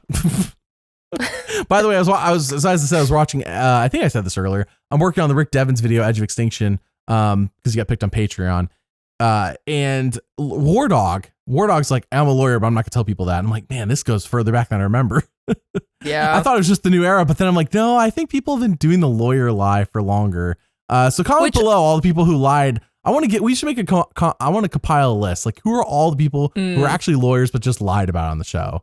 By the way, I was as I said, I was watching. I think I said this earlier. I'm working on the Rick Devens video, Edge of Extinction, because he got picked on Patreon. And War Dog's like, I'm a lawyer, but I'm not gonna tell people that. And I'm like, man, this goes further back than I remember. Yeah. I thought it was just the new era, but then I'm like, no, I think people have been doing the lawyer lie for longer. So comment below all the people who lied. We should make I want to compile a list. Like, who are all the people who are actually lawyers, but just lied about it on the show?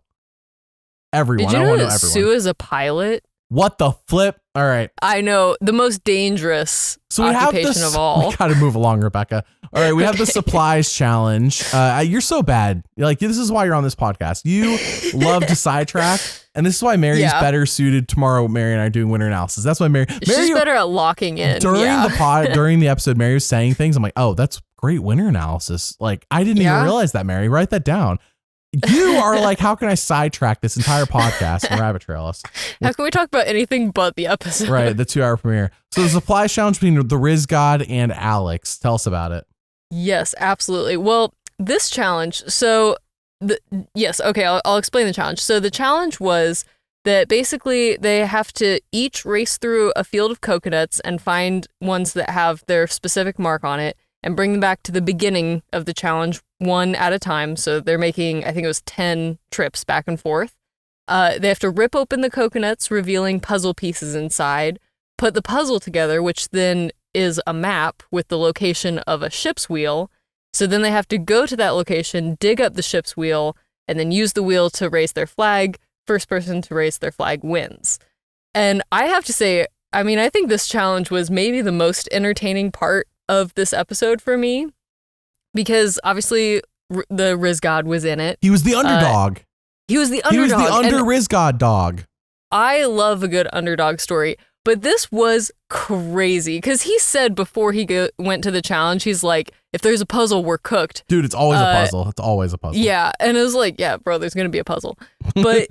Everyone. Did you know that Sue is a pilot? What the flip? All right. I know, the most dangerous occupation of all. We gotta move along, Rebekah. All right, we have the supplies challenge. You're so bad. Like, this is why you're on this podcast. You love to sidetrack, and this is why Mary's better suited tomorrow. Mary and I are doing winter analysis. That's why She's better at locking in. During the episode, Mary was saying things. I'm like, oh, that's great winter analysis. Like, I didn't even realize that, Mary. Write that down. You are like, how can I sidetrack this entire podcast and rabbit trail us? How can we talk about anything but the episode? Right, the 2-hour premiere. So the supplies challenge between the Rizgod and Alex. Tell us about it. Yes, absolutely. Well, this challenge, I'll explain the challenge. So the challenge was that basically they have to each race through a field of coconuts and find ones that have their specific mark on it and bring them back to the beginning of the challenge one at a time. So they're making, I think it was 10 trips back and forth. They have to rip open the coconuts, revealing puzzle pieces inside, put the puzzle together, which then is a map with the location of a ship's wheel. So then they have to go to that location, dig up the ship's wheel, and then use the wheel to raise their flag. First person to raise their flag wins. And I have to say, I mean, I think this challenge was maybe the most entertaining part of this episode for me, because obviously the Rizgod was in it. He was the underdog. He was the Rizgod dog. I love a good underdog story, but this was crazy because he said before he went to the challenge, he's like, if there's a puzzle, we're cooked. Dude, it's always a puzzle. It's always a puzzle. Yeah. And it was like, yeah, bro, there's going to be a puzzle. But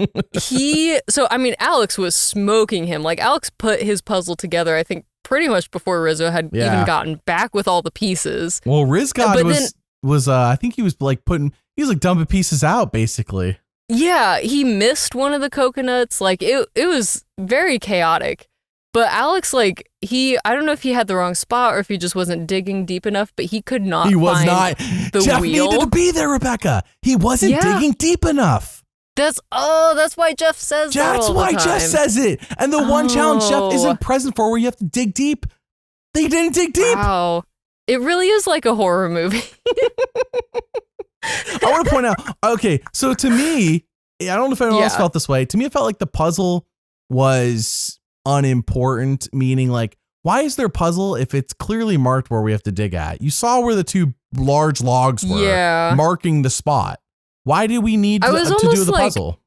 Alex was smoking him. Like, Alex put his puzzle together, I think, pretty much before Rizzo had even gotten back with all the pieces. Well, Rizgod was I think he was like dumping pieces out, basically. Yeah, he missed one of the coconuts. Like, it was very chaotic. But Alex, like, I don't know if he had the wrong spot or if he just wasn't digging deep enough, but he could not find the Jeff wheel. Needed to be there, Rebekah. He wasn't digging deep enough. That's why Jeff says that all the time. That's why Jeff says it. And the one challenge Jeff isn't present for where you have to dig deep. They didn't dig deep. Wow. It really is like a horror movie. I want to point out, okay, so to me, I don't know if anyone else felt this way. To me, it felt like the puzzle was unimportant, meaning like, why is there a puzzle if it's clearly marked where we have to dig at? You saw where the two large logs were marking the spot. Why do we need to do the puzzle?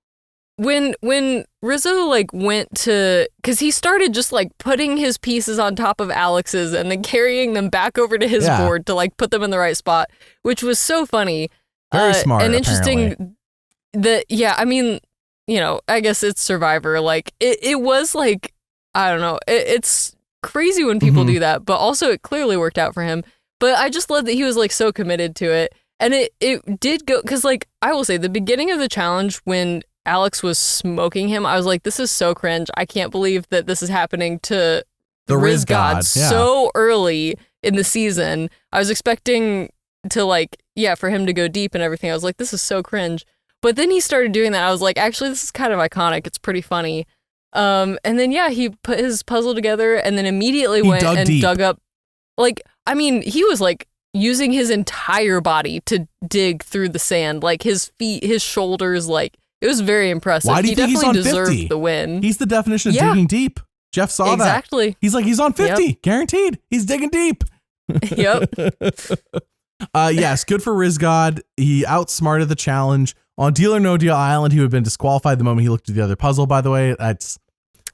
When Rizzo like went to, because he started just like putting his pieces on top of Alex's and then carrying them back over to his board to like put them in the right spot, which was so funny. Very smart and interesting. Apparently. I mean, I guess it's Survivor. Like it was like, I don't know. It's crazy when people do that, but also it clearly worked out for him. But I just love that he was like so committed to it. And it did go, because like I will say the beginning of the challenge when Alex was smoking him. I was like, this is so cringe. I can't believe that this is happening to The Rizgod Rizgod, yeah. so early in the season. I was expecting to for him to go deep and everything. I was like, this is so cringe. But then he started doing that. I was like, actually, this is kind of iconic. It's pretty funny. And then, he put his puzzle together and then immediately went and dug up. He was using his entire body to dig through the sand, his feet, his shoulders, it was very impressive. Why do you think he's on 50? Deserved the win. He's the definition of digging deep. Jeff saw that. Exactly. He's on 50, yep. Guaranteed. He's digging deep. Yep. Yes, good for Rizgod. He outsmarted the challenge. On Deal or No Deal Island, he would have been disqualified the moment he looked at the other puzzle, by the way. That's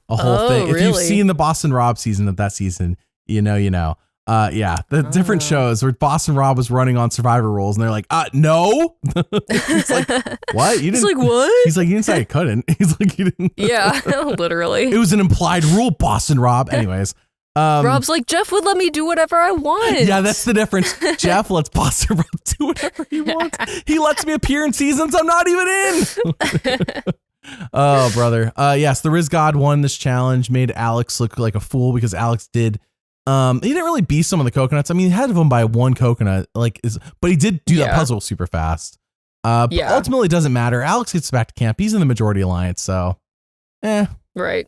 a whole thing. If you've seen the Boston Rob season of that season, you know. The different shows where Boston Rob was running on Survivor rules and they're like, no. It's like, what? You didn't. He's like, what? He's like, you didn't say I couldn't. He's like, you didn't. Yeah, literally. It was an implied rule, Boston Rob. Anyways. Rob's like, Jeff would let me do whatever I want. Yeah, that's the difference. Jeff lets Boston Rob do whatever he wants. He lets me appear in seasons I'm not even in. Oh, brother. Yes, the Rizgod won this challenge, made Alex look like a fool because Alex did. He didn't really beat some of the coconuts. I mean, he had them by one coconut, but he did do that puzzle super fast. But ultimately, it doesn't matter. Alex gets back to camp. He's in the majority alliance, so right.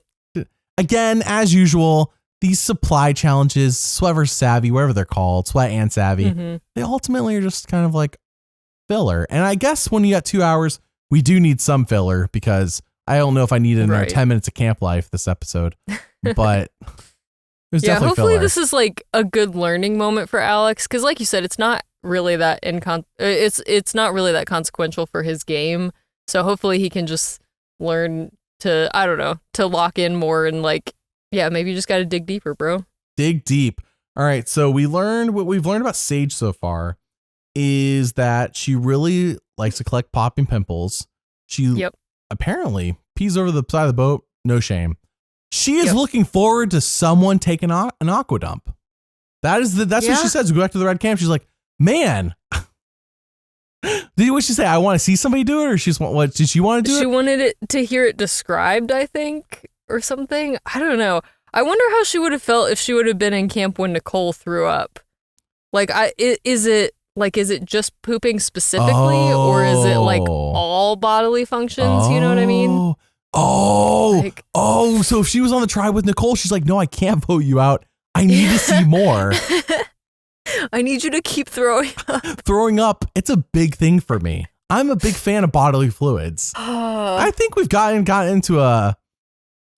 Again, as usual, these supply challenges, Sweat vs. Savvy, whatever they're called, Sweat and Savvy, they ultimately are just kind of like filler. And I guess when you got 2 hours, we do need some filler because I don't know if I needed another 10 minutes of camp life this episode, but. Hopefully this is a good learning moment for Alex because, like you said, it's not really that it's not really that consequential for his game. So hopefully he can just learn to to lock in more and maybe you just got to dig deeper, bro. Dig deep. All right, so what we've learned about Sage so far is that she really likes to collect popping pimples. She apparently pees over the side of the boat. No shame. She is looking forward to someone taking an aqua dump. That's what she says. We go back to the red camp. She's like, man. What she say? I want to see somebody do it, or what did she want to do? She wanted to hear it described, I think, or something. I don't know. I wonder how she would have felt if she would have been in camp when Nicole threw up. Is it just pooping specifically, or is it all bodily functions? You know what I mean? So if she was on the tribe with Nicole, she's like, no, I can't vote you out. I need to see more. I need you to keep throwing up. Throwing up, it's a big thing for me. I'm a big fan of bodily fluids. I think we've gotten into I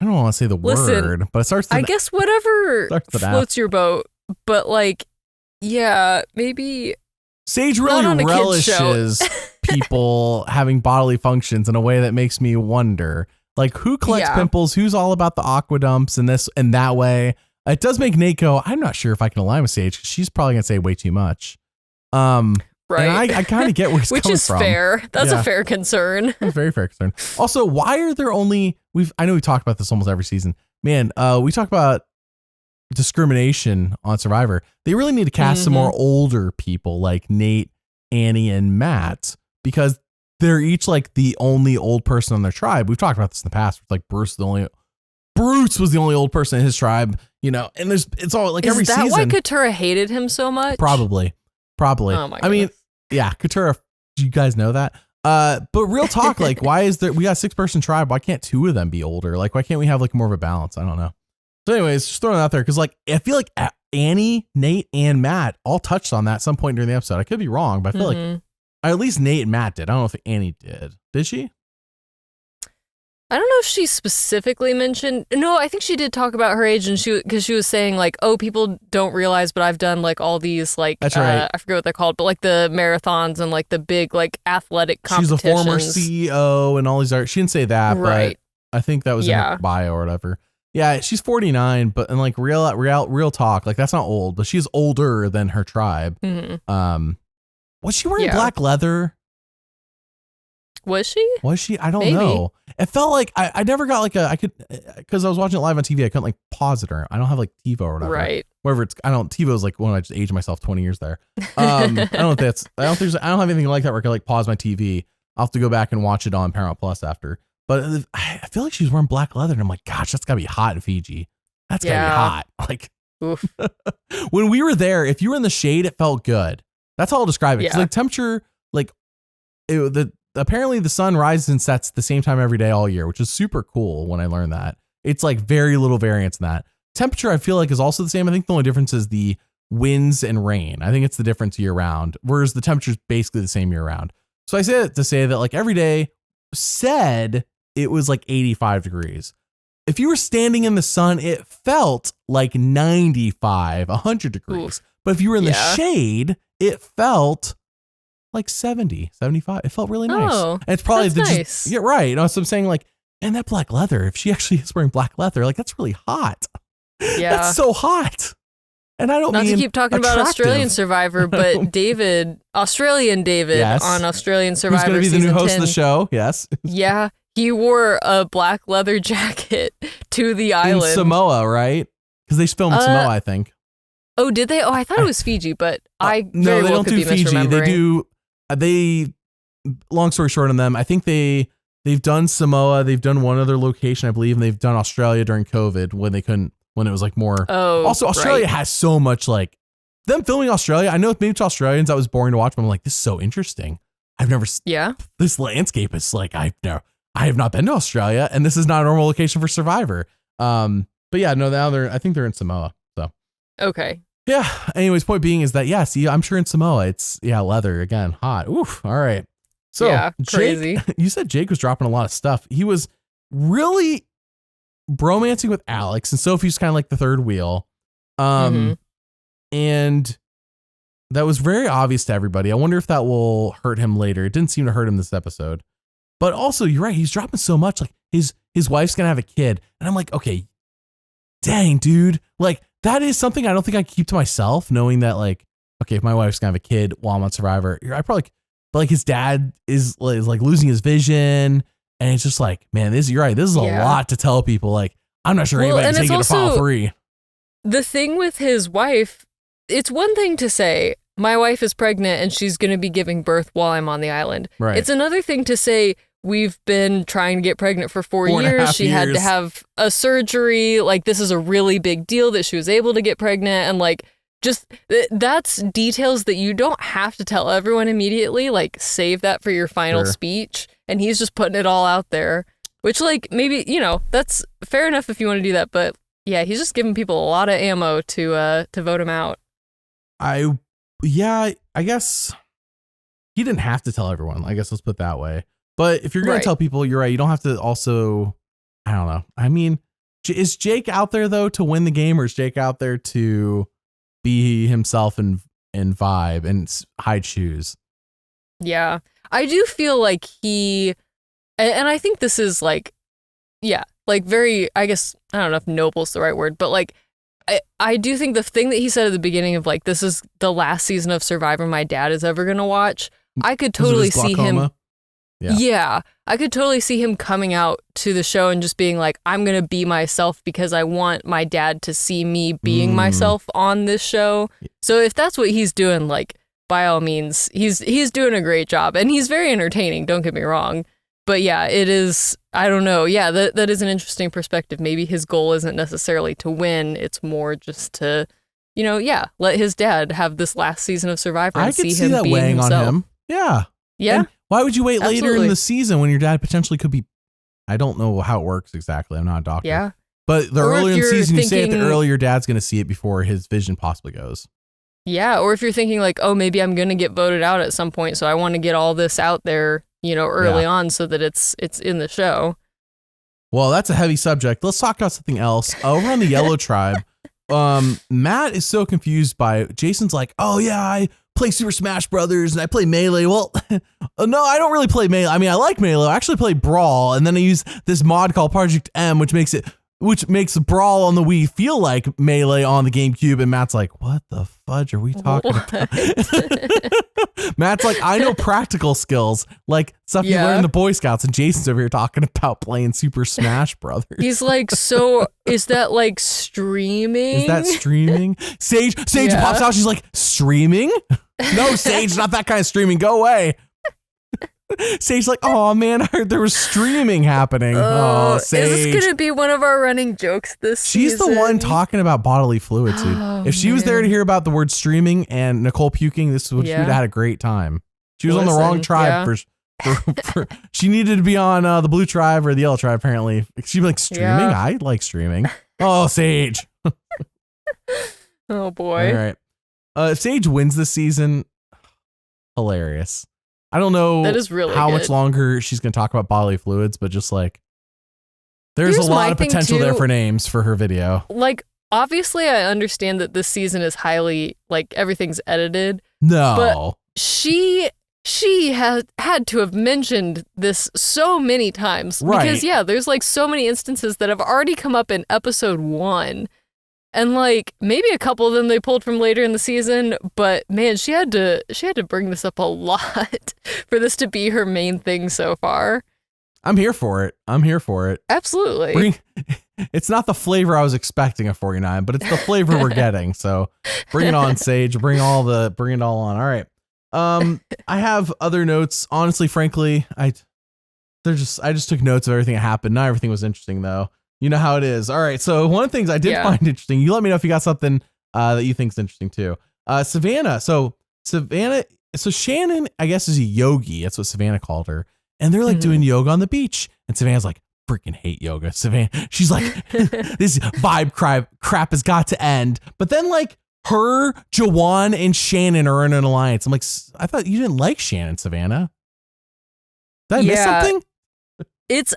don't want to say the word, but it starts to... I guess whatever floats your boat, but maybe... Sage really relishes people having bodily functions in a way that makes me wonder. Who collects pimples? Who's all about the aqua dumps and this and that way? It does make Nate go, I'm not sure if I can align with Sage because she's probably going to say way too much. Right. And I kind of get where he's coming from. Which is fair. That's a fair concern. That's a very fair concern. Also, why are there only... I know we talk about this almost every season. Man, we talk about discrimination on Survivor. They really need to cast some more older people like Nate, Annie, and Matt because they're each the only old person on their tribe. We've talked about this in the past. It's Bruce was the only old person in his tribe, and it's all every season. Is that why Katurah hated him so much? Probably. Oh my goodness. Katurah, do you guys know that? But real talk, why is we got a 6-person tribe? Why can't 2 of them be older? Why can't we have more of a balance? I don't know. So anyways, just throwing it out there because I feel like Annie, Nate, and Matt all touched on that at some point during the episode. I could be wrong, but I feel like at least Nate and Matt did. I don't know if Annie did. Did she? I don't know if she specifically mentioned. No, I think she did talk about her age, and because she was saying people don't realize, but I've done all these That's right. I forget what they're called, but the marathons and the big athletic competitions. She's a former CEO and all these art. She didn't say that, right? But I think that was in her bio or whatever. Yeah, she's 49, but real talk, that's not old, but she's older than her tribe. Was she wearing black leather? Was she? I don't know. It felt like I never got I could, because I was watching it live on TV. I couldn't pause it, or I don't have TiVo or whatever. Right. Whatever TiVo's when I just aged myself 20 years there. I don't know if I don't have anything like that where I can pause my TV. I'll have to go back and watch it on Paramount Plus after. But I feel like she's wearing black leather, and I'm like, gosh, that's gotta be hot in Fiji. That's gotta be hot. Like, oof. When we were there, if you were in the shade, it felt good. That's how I'll describe it. 'Cause like temperature, like apparently the sun rises and sets the same time every day all year, which is super cool when I learned that. It's like very little variance in that. Temperature, I feel like, is also the same. I think the only difference is the winds and rain. I think it's the difference year round, whereas the temperature is basically the same year round. So I say that to say that like every day said it was like 85 degrees. If you were standing in the sun, it felt like 95, 100 degrees. Ooh. But if you were in the shade, it felt like 70, 75. It felt really nice. Oh, and it's probably nice. Yeah, right. You know, so I'm saying like, and that black leather, if she actually is wearing black leather, like that's really hot. Yeah. That's so hot. And I don't Not mean to keep talking attractive. about Australian Survivor, but Australian David yes. on Australian Survivor. Who's going to be the new host 10. of the show? Yes. Yeah. He wore a black leather jacket to the island. In Samoa, right? Because they filmed Samoa, I think. Oh, did they? Oh, I thought it was Fiji, but I no, very they well don't could do be Fiji. misremembering. They long story short on them, I think they've done Samoa, they've done one other location, I believe, and they've done Australia during COVID when it was like more. Oh, also Australia has so much like them filming Australia. I know maybe to Australians that was boring to watch, but I'm like, this is so interesting. I've never. Yeah. This landscape is like I have not been to Australia, and this is not a normal location for Survivor. But yeah, no, now I think they're in Samoa. So okay. Yeah. Anyways, point being is that see, I'm sure in Samoa it's leather again, hot. Oof. All right. So yeah, crazy. Jake, you said Jake was dropping a lot of stuff. He was really bromancing with Alex, and Sophie's kind of like the third wheel. And that was very obvious to everybody. I wonder if that will hurt him later. It didn't seem to hurt him this episode. But also, you're right. He's dropping so much. Like his wife's gonna have a kid, and I'm like, okay, dang, dude. Like that is something I don't think I can keep to myself. Knowing that, like, okay, if my wife's gonna have a kid while I'm on Survivor, I probably. But like his dad is like losing his vision, and it's just like, man, you're right. This is a lot to tell people. Like, I'm not sure anybody's taking a file 3. The thing with his wife, it's one thing to say, my wife is pregnant and she's going to be giving birth while I'm on the island. Right. It's another thing to say, we've been trying to get pregnant for 4 years. She had to have a surgery. Like, this is a really big deal that she was able to get pregnant. And like, just that's details that you don't have to tell everyone immediately. Like, save that for your final speech. And he's just putting it all out there, which like maybe, that's fair enough if you want to do that. But yeah, he's just giving people a lot of ammo to vote him out. I guess he didn't have to tell everyone. I guess let's put it that way. But if you're going to tell people, you're right. You don't have to also, I don't know. I mean, is Jake out there though to win the game, or is Jake out there to be himself and vibe and hide shoes? Yeah, I do feel like and I think this is like, like very, I guess, I don't know if noble is the right word, but like, I do think the thing that he said at the beginning of like, this is the last season of Survivor my dad is ever going to watch. I could totally see him. Yeah, I could totally see him coming out to the show and just being like, I'm going to be myself because I want my dad to see me being myself on this show. So if that's what he's doing, like, by all means, he's doing a great job, and he's very entertaining, don't get me wrong. But yeah, it is, I don't know. Yeah, that is an interesting perspective. Maybe his goal isn't necessarily to win. It's more just to, let his dad have this last season of Survivor and see him that being weighing himself. on him. Yeah. Yeah. And why would you wait later Absolutely. in the season when your dad potentially could be, I don't know how it works exactly. I'm not a doctor. Yeah. But the earlier in the season you say it, the earlier dad's going to see it before his vision possibly goes. Yeah. Or if you're thinking like, oh, maybe I'm going to get voted out at some point, so I want to get all this out there, early on so that it's in the show. Well, that's a heavy subject. Let's talk about something else. Over on the Yellow Tribe, Matt is so confused by Jason's like, oh yeah, I play Super Smash Brothers and I play Melee. Well, no, I don't really play Melee. I mean, I like Melee. I actually play Brawl, and then I use this mod called Project M, which makes Brawl on the Wii feel like Melee on the GameCube. And Matt's like, what the fudge are we talking about? Matt's like, I know practical skills, like stuff you learn in the Boy Scouts, and Jason's over here talking about playing Super Smash Brothers. He's like, so is that like streaming? Is that streaming? Sage pops out. She's like, streaming? No, Sage, not that kind of streaming. Go away. Sage's like, oh man, I heard there was streaming happening. Oh, Sage. Is this going to be one of our running jokes this She's season? the one talking about bodily fluids, dude. If she was there to hear about the word streaming and Nicole puking, she would have had a great time. She was on the wrong tribe for she needed to be on the blue tribe or the yellow tribe, apparently. She'd be like, streaming? Yeah. I like streaming. Oh, Sage. Oh, boy. All right. If Sage wins this season, hilarious. I don't know that is really how good. much longer she's going to talk about bodily fluids, but just like, there's a lot of potential there for names for her video. Like, obviously, I understand that this season is highly, like, everything's edited. No. But she has had to have mentioned this so many times. Right. Because, yeah, there's, like, so many instances that have already come up in episode 1. And, like, maybe a couple of them they pulled from later in the season, but man, she had to bring this up a lot for this to be her main thing so far. I'm here for it. Absolutely. It's not the flavor I was expecting of 49, but it's the flavor we're getting. So bring it on, Sage. Bring it all on. All right. I have other notes. Honestly, frankly, I just took notes of everything that happened. Not everything was interesting though. You know how it is. All right. So one of the things I did find interesting, you let me know if you got something that you think is interesting too. Savannah. So Shannon, I guess, is a yogi. That's what Savannah called her. And they're like doing yoga on the beach. And Savannah's like, freaking hate yoga. Savannah, she's like, this vibe crap has got to end. But then like her, Jawan, and Shannon are in an alliance. I'm like, I thought you didn't like Shannon, Savannah. Did I miss something?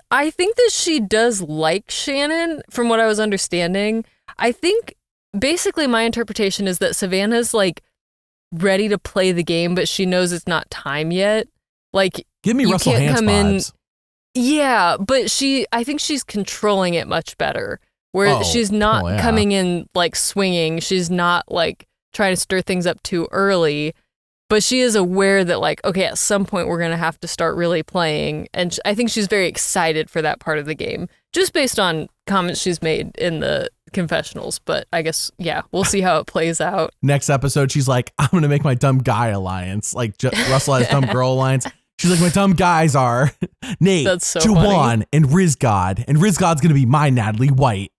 I think that she does like Shannon, from what I was understanding. I think basically my interpretation is that Savannah's like ready to play the game, but she knows it's not time yet. Like, give me Russell Hantz vibes. Yeah, but I think she's controlling it much better. Where she's not coming in like swinging. She's not like trying to stir things up too early. But she is aware that, like, okay, at some point we're going to have to start really playing. And I think she's very excited for that part of the game, just based on comments she's made in the confessionals. But I guess, yeah, we'll see how it plays out. Next episode, she's like, I'm going to make my dumb guy alliance. Like, Russell has dumb girl alliance. She's like, my dumb guys are Nate, Jawan, and Rizgod. And Rizgod's going to be my Natalie White.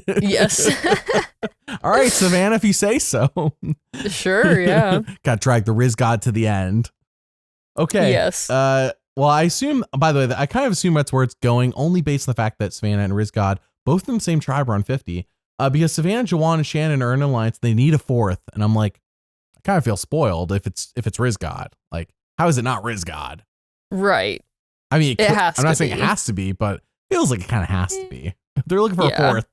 Yes. All right, Savannah, if you say so. Sure, yeah. Got to drag the Rizgod to the end. Okay. Yes. Well, I assume, by the way, I kind of assume that's where it's going, only based on the fact that Savannah and Rizgod, both in the same tribe, are on 50. Because Savannah, Jawan, and Shannon are in an alliance, they need a fourth. And I'm like, I kind of feel spoiled if it's Rizgod. Like, how is it not Rizgod? Right. I mean, it has I'm not to saying be. It has to be, but it feels like it kind of has to be. They're looking for a fourth,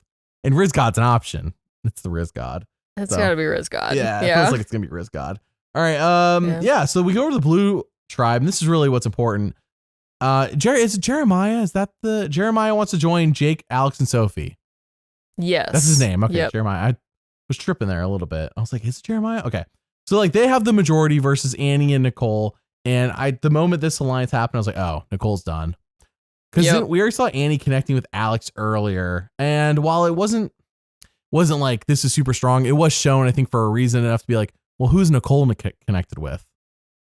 and Rizgod's an option. It's the Rizgod. It's gotta be Rizgod. Yeah, it feels like it's gonna be Rizgod. All right. So we go over to the blue tribe, and this is really what's important. Is it Jeremiah? Is that the Jeremiah wants to join Jake, Alex, and Sophie? Yes, that's his name. Okay, Jeremiah. I was tripping there a little bit. I was like, is it Jeremiah? Okay, so like they have the majority versus Annie and Nicole, and the moment this alliance happened, I was like, oh, Nicole's done. Because we already saw Annie connecting with Alex earlier, and while it wasn't like this is super strong, it was shown, I think, for a reason enough to be like, well, who's Nicole connected with?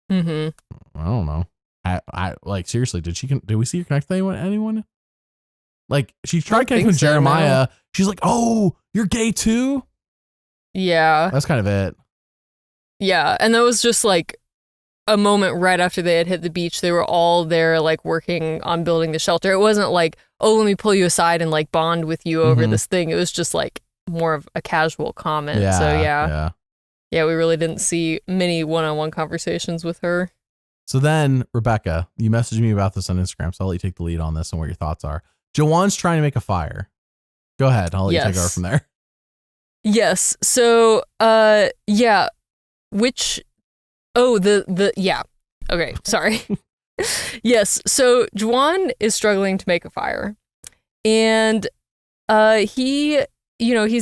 Mm-hmm. I don't know. I like, seriously, did we see her connect with anyone? Like, she tried connecting with Jeremiah. No. She's like, oh, you're gay too? Yeah. That's kind of it. Yeah, and that was just like a moment right after they had hit the beach. They were all there, like, working on building the shelter. It wasn't like, oh, let me pull you aside and like bond with you over this thing. It was just like more of a casual comment. Yeah, so yeah, we really didn't see many one-on-one conversations with her. So then, Rebekah, you messaged me about this on Instagram, so I'll let you take the lead on this and what your thoughts are. Jawan's trying to make a fire. Go ahead. I'll let you take over from there. Yes. So, yeah. Okay. Sorry. Yes. So Jawan is struggling to make a fire, and he's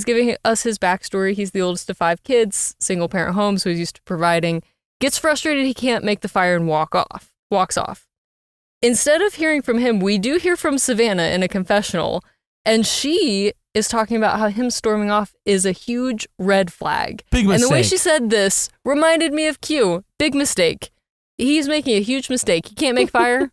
giving us his backstory. He's the oldest of 5 kids, single parent home, so he's used to providing. Gets frustrated he can't make the fire and walks off. Instead of hearing from him, we do hear from Savannah in a confessional, and she is talking about how him storming off is a huge red flag. Big mistake. And the way she said this reminded me of Q. Big mistake. he's making a huge mistake. He can't make fire.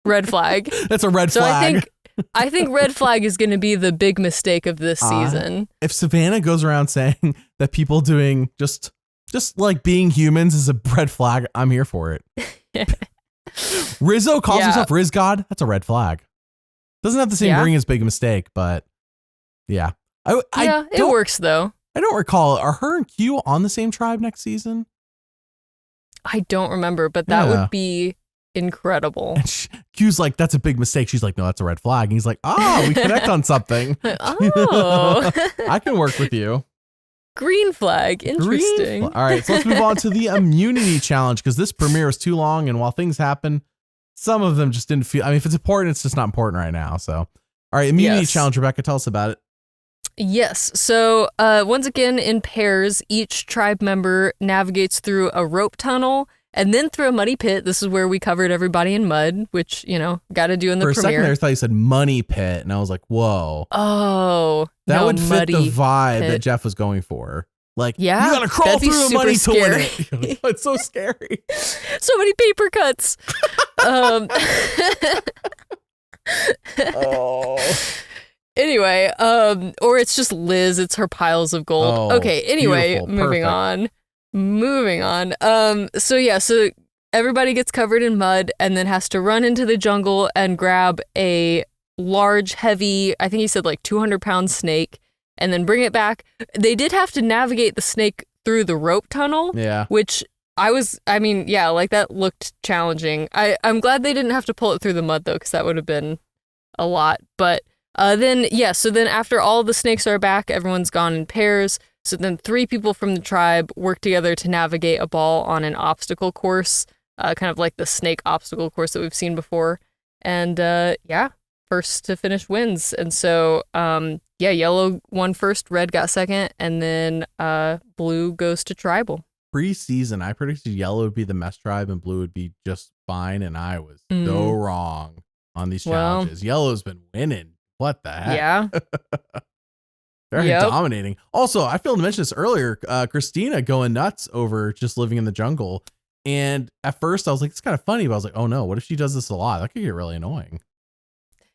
Red flag. That's a red flag. I think red flag is going to be the big mistake of this season. If Savannah goes around saying that people doing just like being humans is a red flag, I'm here for it. Rizzo calls himself Rizgod. That's a red flag. Doesn't have the same ring as big mistake, but yeah. It works though. I don't recall. Are her and Q on the same tribe next season? I don't remember, but that would be incredible. And Q's like, that's a big mistake. She's like, no, that's a red flag. And he's like, we connect on something. Oh. I can work with you. Green flag. Interesting. All right, so let's move on to the immunity challenge, because this premiere was too long, and while things happen, some of them just didn't feel, I mean, if it's important, it's just not important right now. So, all right, immunity challenge, Rebekah, tell us about it. Yes. So once again, in pairs, each tribe member navigates through a rope tunnel and then through a muddy pit. This is where we covered everybody in mud, which, got to do in the premiere. For a second there, I thought you said money pit, and I was like, whoa. Oh, that would fit the vibe that Jeff was going for. Like, you got to crawl through the money to win it. It's so scary. So many paper cuts. Anyway, or it's just Liz. It's her piles of gold. Okay. Anyway, moving on. So everybody gets covered in mud and then has to run into the jungle and grab a large, heavy, I think he said like 200-pound snake, and then bring it back. They did have to navigate the snake through the rope tunnel. Yeah. Which that looked challenging. I'm glad they didn't have to pull it through the mud though, because that would have been a lot. But then after all the snakes are back, everyone's gone in pairs. So then 3 people from the tribe work together to navigate a ball on an obstacle course, kind of like the snake obstacle course that we've seen before. And first to finish wins. And so, yellow won first, red got second, and then blue goes to tribal. Pre-season, I predicted yellow would be the mess tribe and blue would be just fine, and I was so wrong on these challenges. Yellow's been winning. What the heck? Yeah. Very dominating. Also, I failed to mention this earlier, Christina going nuts over just living in the jungle. And at first I was like, it's kind of funny, but I was like, oh no, what if she does this a lot? That could get really annoying.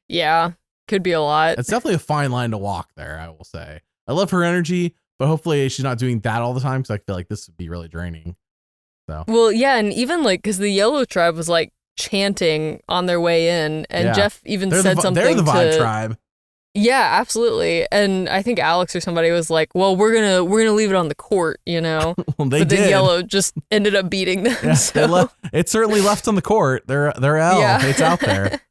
Yeah, could be a lot. It's definitely a fine line to walk there, I will say. I love her energy, but hopefully she's not doing that all the time, because I feel like this would be really draining. So. Well, yeah, and even like, because the yellow tribe was like chanting on their way in, and Jeff even said something. They're the vibe tribe. Yeah, absolutely. And I think Alex or somebody was like, well, we're gonna leave it on the court, Well, but then yellow just ended up beating them. Yeah, so. It certainly left on the court. They're L. Yeah. It's out there.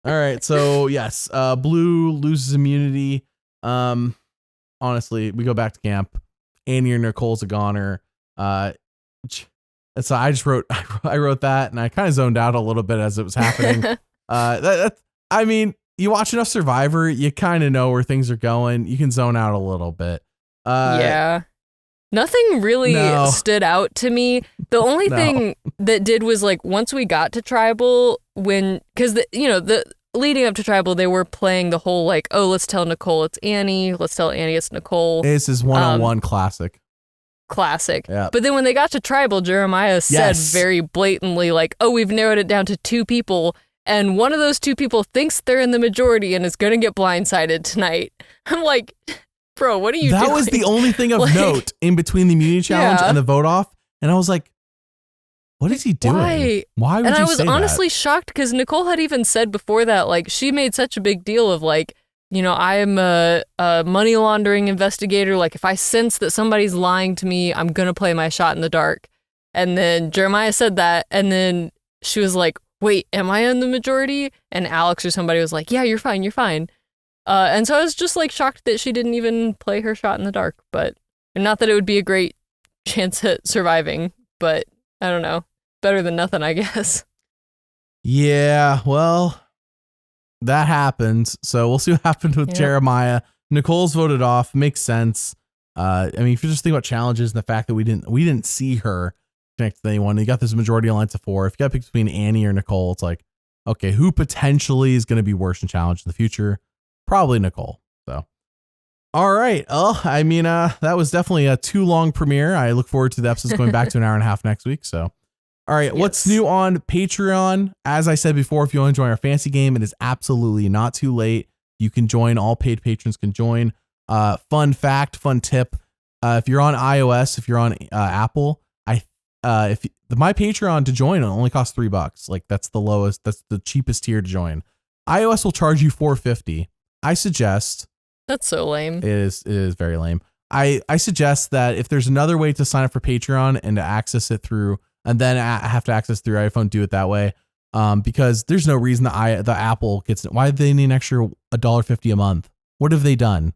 All right. So yes, blue loses immunity. Honestly, we go back to camp. Annie or Nicole's a goner. So I just wrote that, and I kind of zoned out a little bit as it was happening. I mean, you watch enough Survivor, you kind of know where things are going. You can zone out a little bit. Nothing really stood out to me. The only thing that did was like once we got to tribal, because the leading up to tribal, they were playing the whole like, oh, let's tell Nicole it's Annie. Let's tell Annie it's Nicole. This is one-on-one classic. Yeah. But then when they got to tribal, Jeremiah said very blatantly like, oh, we've narrowed it down to 2 people. And one of those 2 people thinks they're in the majority and is going to get blindsided tonight. I'm like, bro, what are you doing? That was the only thing of note in between the immunity challenge and the vote off. And I was like, what is he doing? Why would you say that? And I was honestly shocked, because Nicole had even said before that, like, she made such a big deal of like, I am a money laundering investigator. Like, if I sense that somebody's lying to me, I'm going to play my shot in the dark. And then Jeremiah said that. And then she was like, wait, am I in the majority? And Alex or somebody was like, yeah, you're fine. And so I was just like shocked that she didn't even play her shot in the dark. But not that it would be a great chance at surviving, but I don't know. Better than nothing, I guess. Yeah, well, that happens. So we'll see what happens with Jeremiah. Nicole's voted off. Makes sense. I mean, if you just think about challenges and the fact that we didn't see her connect to anyone, you got this majority alliance of 4. If you got to pick between Annie or Nicole, it's like, okay, who potentially is going to be worse in challenge in the future? Probably Nicole. So, all right. Well, I mean, that was definitely a too long premiere. I look forward to the episodes going back to an hour and a half next week. So All right. Yes. What's new on Patreon? As I said before, if you want to join our fantasy game, it is absolutely not too late. You can join. All paid patrons can join. Fun fact, fun tip. If you're on iOS, if you're on Apple, my Patreon to join it only costs $3. Like that's the lowest, that's the cheapest tier to join. iOS will charge you $4.50. I suggest. That's so lame. It is very lame. I suggest that if there's another way to sign up for Patreon and to access it through, and then I have to access through iPhone, do it that way. Because there's no reason the Apple gets it. Why do they need an extra $1.50 a month? What have they done?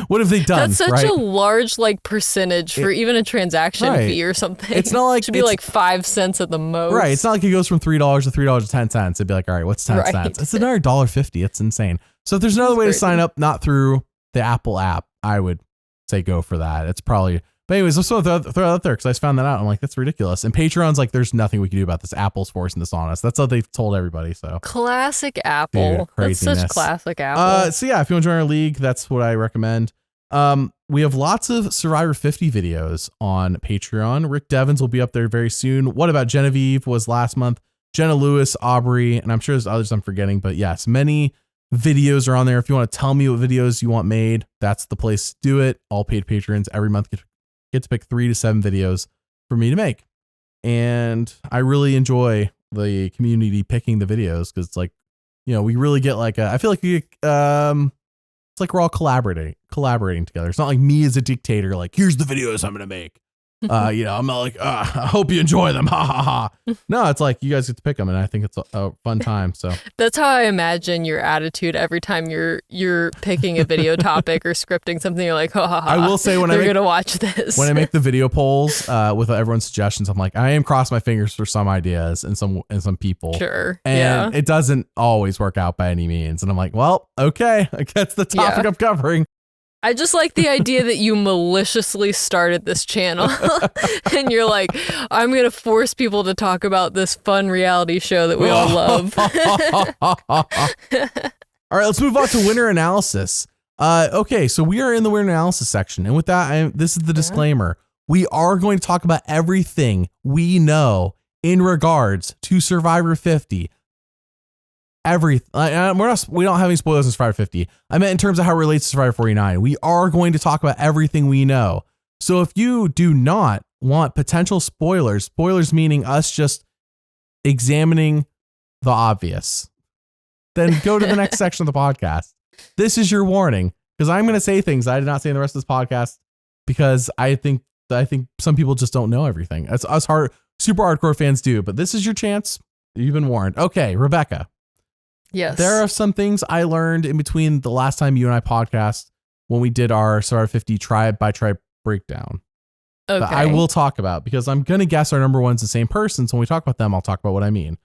What have they done? That's such a large percentage for even a transaction fee or something. It's not like it should be like 5 cents at the most. Right. It's not like it goes from $3 to $3.10. It'd be like, all right, what's 10 cents? It's another $1.50. It's insane. So if there's another way to sign up, not through the Apple app, I would say go for that. It's probably. But anyways, let's throw it out there because I just found that out. I'm like, that's ridiculous. And Patreon's like, there's nothing we can do about this. Apple's forcing this on us. That's what they've told everybody. So classic Apple. Dude, craziness. That's such classic Apple. So yeah, if you want to join our league, that's what I recommend. We have lots of Survivor 50 videos on Patreon. Rick Devens will be up there very soon. What About Genevieve was last month. Jenna Lewis, Aubrey, and I'm sure there's others I'm forgetting, but yes, many videos are on there. If you want to tell me what videos you want made, that's the place to do it. All paid patrons every month get to pick 3 to 7 videos for me to make. And I really enjoy the community picking the videos because it's like, we really get I feel like it's like we're all collaborating together. It's not like me as a dictator, like, here's the videos I'm going to make. I'm not like, I hope you enjoy them. Ha ha ha. No, it's like you guys get to pick them. And I think it's a fun time. So that's how I imagine your attitude every time you're picking a video topic or scripting something. You're like, ha ha ha. I will say they're going to watch this. When I make the video polls with everyone's suggestions, I'm like, I am crossing my fingers for some ideas and some people. Sure. And it doesn't always work out by any means. And I'm like, well, okay, that's the topic I'm covering. I just like the idea that you maliciously started this channel and you're like, I'm going to force people to talk about this fun reality show that we all love. All right, let's move on to winner analysis. Okay, so we are in the winner analysis section. And with that, this is the disclaimer. We are going to talk about everything we know in regards to Survivor 50. We don't have any spoilers in Survivor 50. I meant in terms of how it relates to Survivor 49. We are going to talk about everything we know. So if you do not want potential spoilers meaning us just examining the obvious, then go to the next section of the podcast. This is your warning because I'm going to say things I did not say in the rest of this podcast because I think some people just don't know everything. That's us super hardcore fans do, but this is your chance. You've been warned. Okay, Rebekah. Yes. There are some things I learned in between the last time you and I podcast when we did our Survivor 50 tribe by tribe breakdown. Okay. That I will talk about because I'm going to guess our number one's the same person. So when we talk about them, I'll talk about what I mean.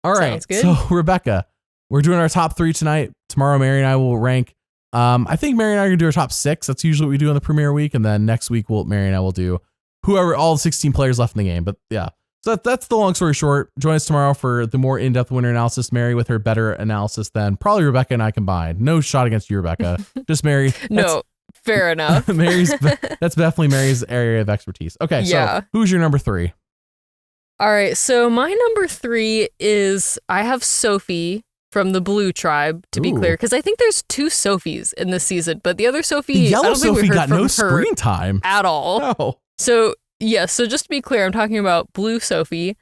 All right. Sounds good. So Rebekah, we're doing our top 3 tonight. Tomorrow, Mary and I will rank. I think Mary and I are going to do our top 6. That's usually what we do on the premiere week. And then next week, Mary and I will do all the 16 players left in the game. But yeah. So that's the long story short. Join us tomorrow for the more in-depth winner analysis. Mary with her better analysis than probably Rebekah and I combined. No shot against you, Rebekah. Just Mary. No, fair enough. That's definitely Mary's area of expertise. Okay, so who's your number 3? All right, so my number 3 is I have Sophie from the Blue Tribe, to be clear, because I think there's 2 Sophies in this season, but the other Sophie, the yellow I don't think Sophie we heard got from no her screen time at all. No. So just to be clear, I'm talking about Blue Sophie.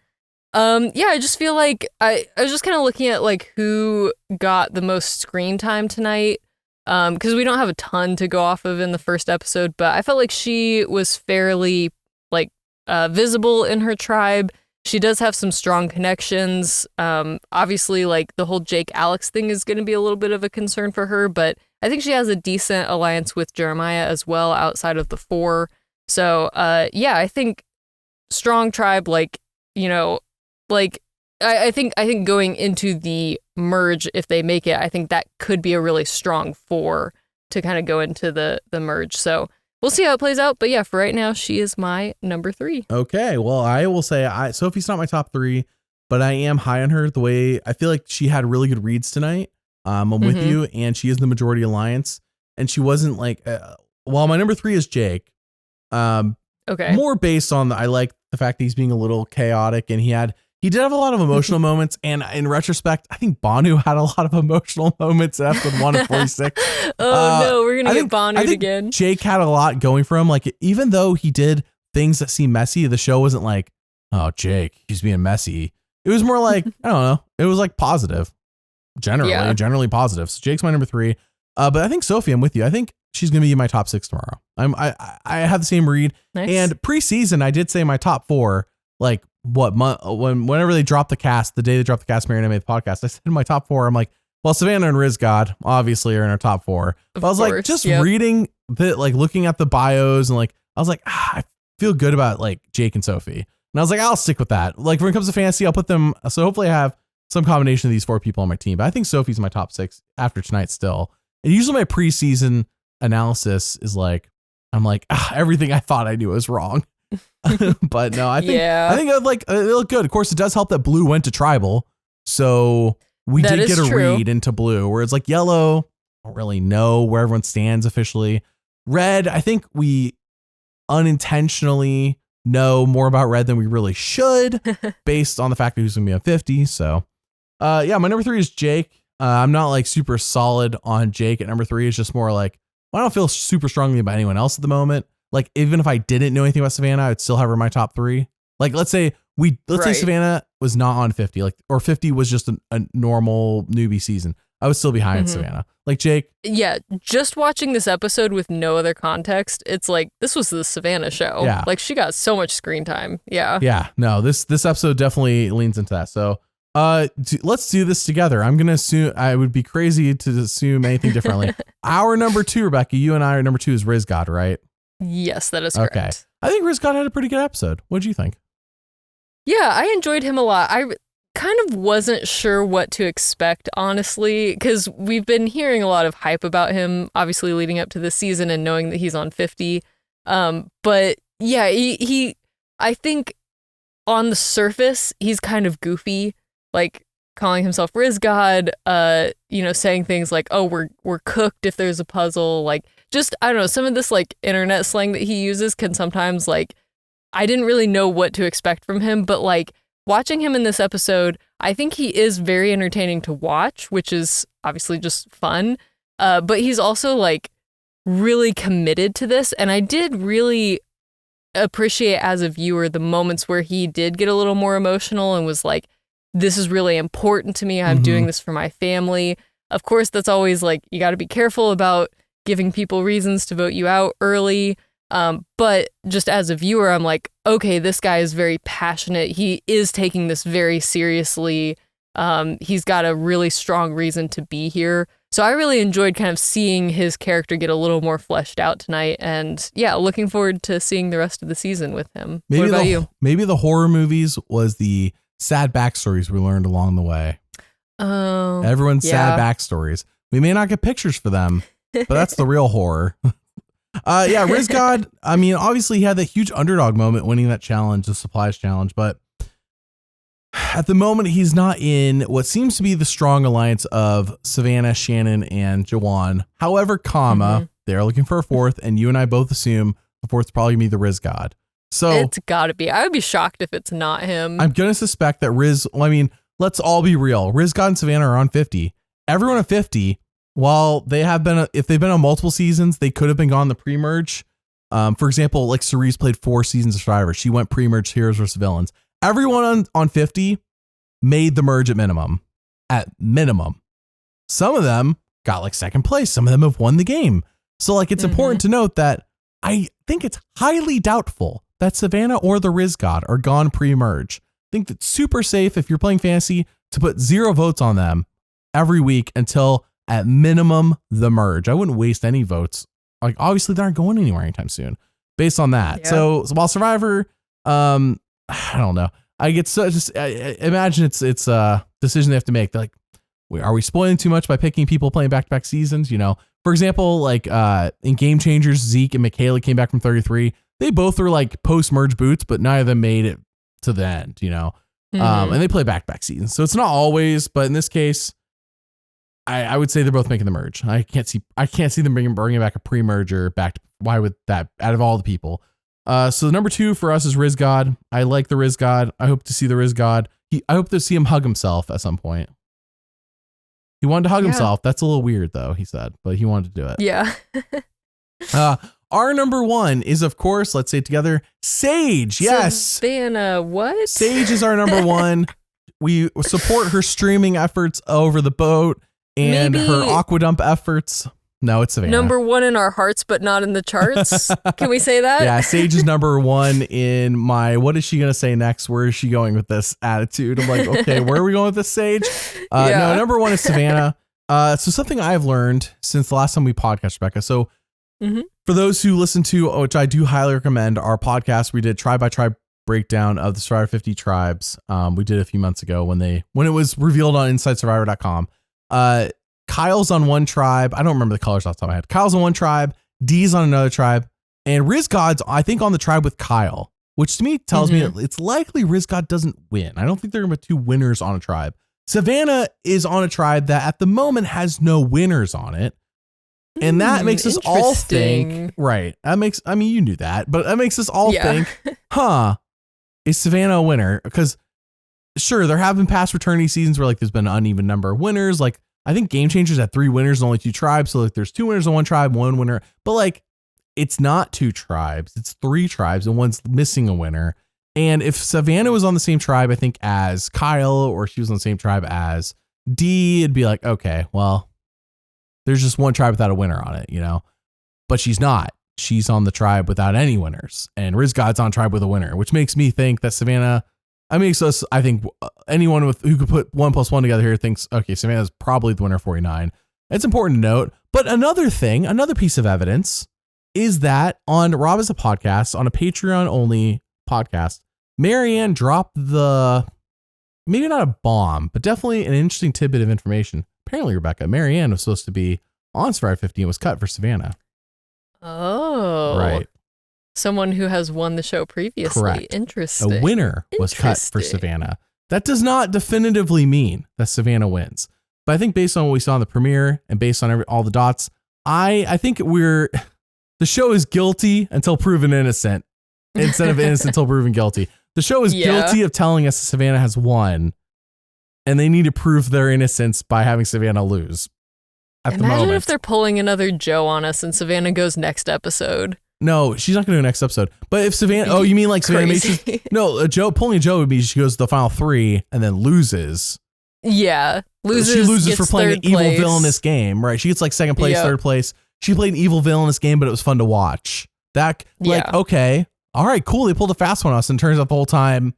I just feel like I was just kind of looking at like who got the most screen time tonight. Because we don't have a ton to go off of in the first episode, but I felt like she was fairly visible in her tribe. She does have some strong connections. Obviously, like the whole Jake Alex thing is going to be a little bit of a concern for her, but I think she has a decent alliance with Jeremiah as well outside of the 4. So, I think strong tribe, I think going into the merge, if they make it, I think that could be a really strong 4 to kind of go into the merge. So we'll see how it plays out. But yeah, for right now, she is my number 3. Okay. Well, I will say Sophie's not my top 3, but I am high on her. The way I feel like she had really good reads tonight. I'm with you, and she is the majority alliance. And she wasn't while my number 3 is Jake. Okay. More based on I like the fact that he's being a little chaotic, and he did have a lot of emotional moments. And in retrospect, I think Banu had a lot of emotional moments in episode 1 of 46. No, we're going to get Banu again. Jake had a lot going for him. Like, even though he did things that seem messy, the show wasn't like, oh, Jake, he's being messy. It was more like, I don't know. It was like positive, generally positive. So Jake's my number 3. But I think Sophie, I'm with you. I think she's going to be my top 6 tomorrow. I have the same read. Nice. And preseason, I did say my top 4, like whenever they dropped the cast, the day they dropped the cast, Mary and I made the podcast, I said in my top 4, I'm like, well, Savannah and Rizgod obviously are in our top 4. But I was like, just reading looking at the bios, and like, I was like, I feel good about like Jake and Sophie. And I was like, I'll stick with that. Like, when it comes to fantasy, I'll put them. So hopefully I have some combination of these 4 people on my team. But I think Sophie's my top 6 after tonight still. And usually my preseason analysis is like, I'm like, everything I thought I knew was wrong. But no, I think it looked good. Of course, it does help that Blue went to tribal. So we did get a read into Blue, where it's like Yellow, I don't really know where everyone stands officially. Red, I think we unintentionally know more about Red than we really should, based on the fact that he's gonna be on 50. So my number 3 is Jake. I'm not like super solid on Jake at number 3. It's just more like, I don't feel super strongly about anyone else at the moment. Like, even if I didn't know anything about Savannah, I would still have her in my top 3. Like, let's say Savannah was not on 50, like, or 50 was just a normal newbie season, I would still be high in Savannah. Like, Jake. Yeah, just watching this episode with no other context, it's like, this was the Savannah show. Yeah. Like, she got so much screen time. Yeah. Yeah. No, this episode definitely leans into that. So let's do this together. I'm going to assume, I would be crazy to assume anything differently. Our number 2, Rebekah, you and I are number 2 is Rizgod, right? Yes, that is correct. Okay. I think Rizgod had a pretty good episode. What did you think? Yeah, I enjoyed him a lot. I kind of wasn't sure what to expect, honestly, because we've been hearing a lot of hype about him, obviously leading up to this season and knowing that he's on 50. But yeah, he I think on the surface, he's kind of goofy, like calling himself Rizgod, saying things like, oh, we're cooked if there's a puzzle. Like, just, I don't know, some of this like internet slang that he uses can sometimes, like, I didn't really know what to expect from him, but like watching him in this episode, I think he is very entertaining to watch, which is obviously just fun. But he's also like really committed to this. And I did really appreciate as a viewer the moments where he did get a little more emotional and was like, this is really important to me. I'm doing this for my family. Of course, that's always like, you got to be careful about giving people reasons to vote you out early. But just as a viewer, I'm like, okay, this guy is very passionate. He is taking this very seriously. He's got a really strong reason to be here. So I really enjoyed kind of seeing his character get a little more fleshed out tonight. And yeah, looking forward to seeing the rest of the season with him. What about you? Maybe the horror movies was the sad backstories we learned along the way. Oh, everyone's sad backstories. We may not get pictures for them, but that's the real horror. Rizgod, I mean, obviously he had that huge underdog moment winning that challenge, the supplies challenge, but at the moment he's not in what seems to be the strong alliance of Savannah, Shannon, and Jawan. However, they're looking for a 4th, and you and I both assume the 4th's probably gonna be the Rizgod. So it's gotta be. I would be shocked if it's not him. I'm gonna suspect that let's all be real. Rizgod and Savannah are on 50. Everyone at 50. While they have been, if they've been on multiple seasons, they could have been gone the pre-merge. For example, like Cerise played 4 seasons of Survivor. She went pre-merge Heroes vs. Villains. Everyone on 50 made the merge at minimum. At minimum. Some of them got like 2nd place. Some of them have won the game. So like, it's important to note that I think it's highly doubtful that Savannah or the Rizgod are gone pre-merge. I think it's super safe if you're playing fantasy to put 0 votes on them every week until at minimum the merge. I wouldn't waste any votes. Like, obviously they aren't going anywhere anytime soon based on that. Yeah. So while Survivor, I don't know. I get so I imagine it's a decision they have to make. They're like, are we spoiling too much by picking people playing back-to-back seasons? You know, for example, like in Game Changers, Zeke and Michaela came back from 33. They both were like post-merge boots, but neither of them made it to the end, you know. And they play back-to-back seasons. So it's not always, but in this case, I would say they're both making the merge. I can't see them bringing back a pre-merger back. Why would that, out of all the people? So number 2 for us is Rizgod. I like the Rizgod. I hope to see the Rizgod. I hope to see him hug himself at some point. He wanted to hug himself. That's a little weird though, he said, but he wanted to do it. Yeah. Our number 1 is, of course, let's say it together, Sage. Yes. Savannah, what? Sage is our number 1. We support her streaming efforts over the boat and her aqua dump efforts. No, it's Savannah. Number 1 in our hearts, but not in the charts. Can we say that? Yeah, Sage is number 1 in my, what is she going to say next? Where is she going with this attitude? I'm like, okay, where are we going with this, Sage? No, number 1 is Savannah. So something I've learned since the last time we podcast, Rebekah. So for those who listen to, which I do highly recommend, our podcast, we did tribe by tribe breakdown of the Survivor 50 tribes. We did a few months ago when it was revealed on InsideSurvivor.com. Kyle's on one tribe. I don't remember the colors off the top of my head. Kyle's on one tribe. Dee's on another tribe. And Rizgod's, I think, on the tribe with Kyle, which to me tells me it's likely Rizgod doesn't win. I don't think there are 2 winners on a tribe. Savannah is on a tribe that at the moment has no winners on it. And that makes us all think, right. You knew that, but that makes us all think, is Savannah a winner? Because sure, there have been past fraternity seasons where like there's been an uneven number of winners. Like I think Game Changers had 3 winners and only 2 tribes. So like there's 2 winners on one tribe, 1 winner, but like it's not 2 tribes. It's 3 tribes and one's missing a winner. And if Savannah was on the same tribe, I think as Kyle, or she was on the same tribe as D, it'd be like, okay, well, there's just one tribe without a winner on it, but she's not. She's on the tribe without any winners, and Rizgod's on tribe with a winner, which makes me think that Savannah, I think anyone who could put 1 + 1 together here thinks, okay, Savannah's probably the winner of 49. It's important to note. But another piece of evidence is that on Rob Is a Podcast, on a Patreon only podcast, Marianne dropped maybe not a bomb, but definitely an interesting tidbit of information. Apparently, Rebekah, Marianne was supposed to be on Survivor 50 and was cut for Savannah. Oh. Right. Someone who has won the show previously. Correct. Interesting. A winner was cut for Savannah. That does not definitively mean that Savannah wins. But I think based on what we saw in the premiere and based on all the dots, I think the show is guilty until proven innocent instead of innocent until proven guilty. The show is guilty of telling us Savannah has won. And they need to prove their innocence by having Savannah lose. Imagine if they're pulling another Joe on us and Savannah goes next episode. No, she's not going to go next episode. But if Savannah, you mean like Savannah pulling a Joe would be she goes to the final 3 and then loses. Yeah. She loses for playing an evil villainous game, right? She gets like 2nd place, 3rd place. She played an evil villainous game, but it was fun to watch. Okay, all right, cool. They pulled a fast one on us, and turns out the whole time,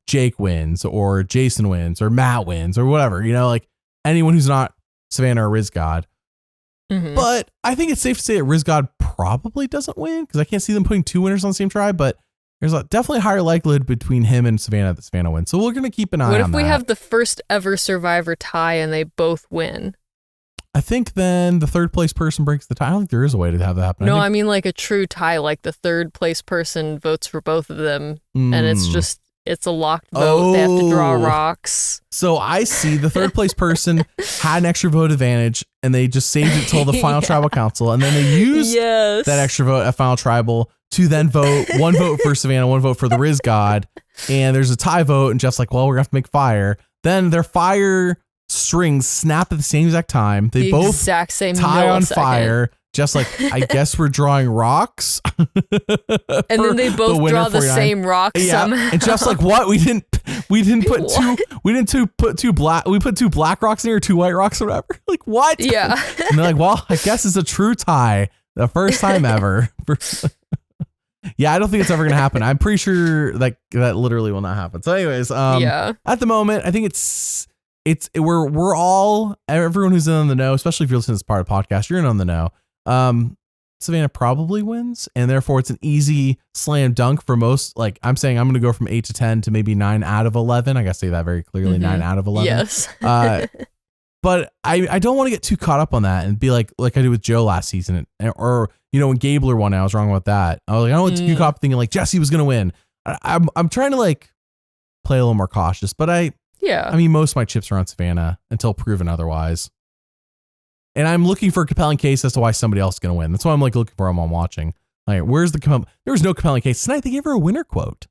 Jake wins or Jason wins or Matt wins or whatever, like anyone who's not Savannah or Rizgod. But I think it's safe to say that Rizgod probably doesn't win because I can't see them putting 2 winners on the same tribe, but there's definitely a higher likelihood between him and Savannah that Savannah wins. So we're going to keep an eye on that. What if we have the first ever Survivor tie and they both win? I think then the 3rd place person breaks the tie. I don't think there is a way to have that happen. No, I mean like a true tie, like the 3rd place person votes for both of them and it's a locked vote. They have to draw rocks. So I see the 3rd place person had an extra vote advantage and they just saved it till the final tribal council. And then they used that extra vote at final tribal to then vote 1 vote for Savannah, 1 vote for the Rizgod. And there's a tie vote and Jeff's like, well, we're going to have to make fire. Then their fire strings snap at the same exact time. They both exact same tie on fire. Just like, I guess we're drawing rocks. And then they both draw the same rocks somehow. And Jeff's like, what? We didn't put two black rocks in here, 2 white rocks or whatever. Like, what? Yeah. And they're like, well, I guess it's a true tie. The first time ever. Yeah, I don't think it's ever going to happen. I'm pretty sure that literally will not happen. So anyways, at the moment, I think we're all, everyone who's in the know, especially if you're listening to this part of the podcast, you're in on the know. Savannah probably wins, and therefore it's an easy slam dunk for most. Like I'm saying, I'm going to go from 8 to 10 to maybe 9 out of 11. I gotta say that very clearly, 9 out of 11. Yes. But I don't want to get too caught up on that and be like I did with Joe last season, or when Gabler won, I was wrong about that. I was like, I don't want to get too caught up thinking like Jesse was going to win. I'm trying to like play a little more cautious, but I mean, most of my chips are on Savannah until proven otherwise. And I'm looking for a compelling case as to why somebody else is going to win. That's why I'm like looking for them on watching. Like, where's the there was no compelling case tonight. They gave her a winner quote.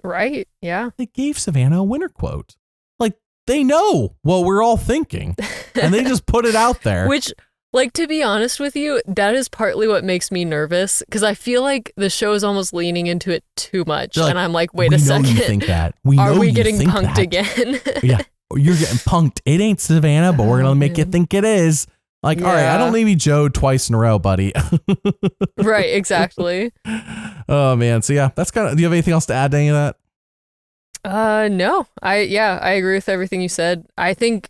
Right. Yeah. They gave Savannah a winner quote. Like, they know what we're all thinking, and they just put it out there. Which, like, to be honest with you, that is partly what makes me nervous, because I feel like the show is almost leaning into it too much. Like, and I'm like, wait a second. We know you think that. Are we getting punked again? Yeah. You're getting punked. It ain't Savannah, but we're going to make you think it is. Like, all right, I don't need me Joe twice in a row, buddy. Right, exactly. Oh, man. So, yeah, that's kind of, do you have anything else to add to any of that? No. I agree with everything you said. I think,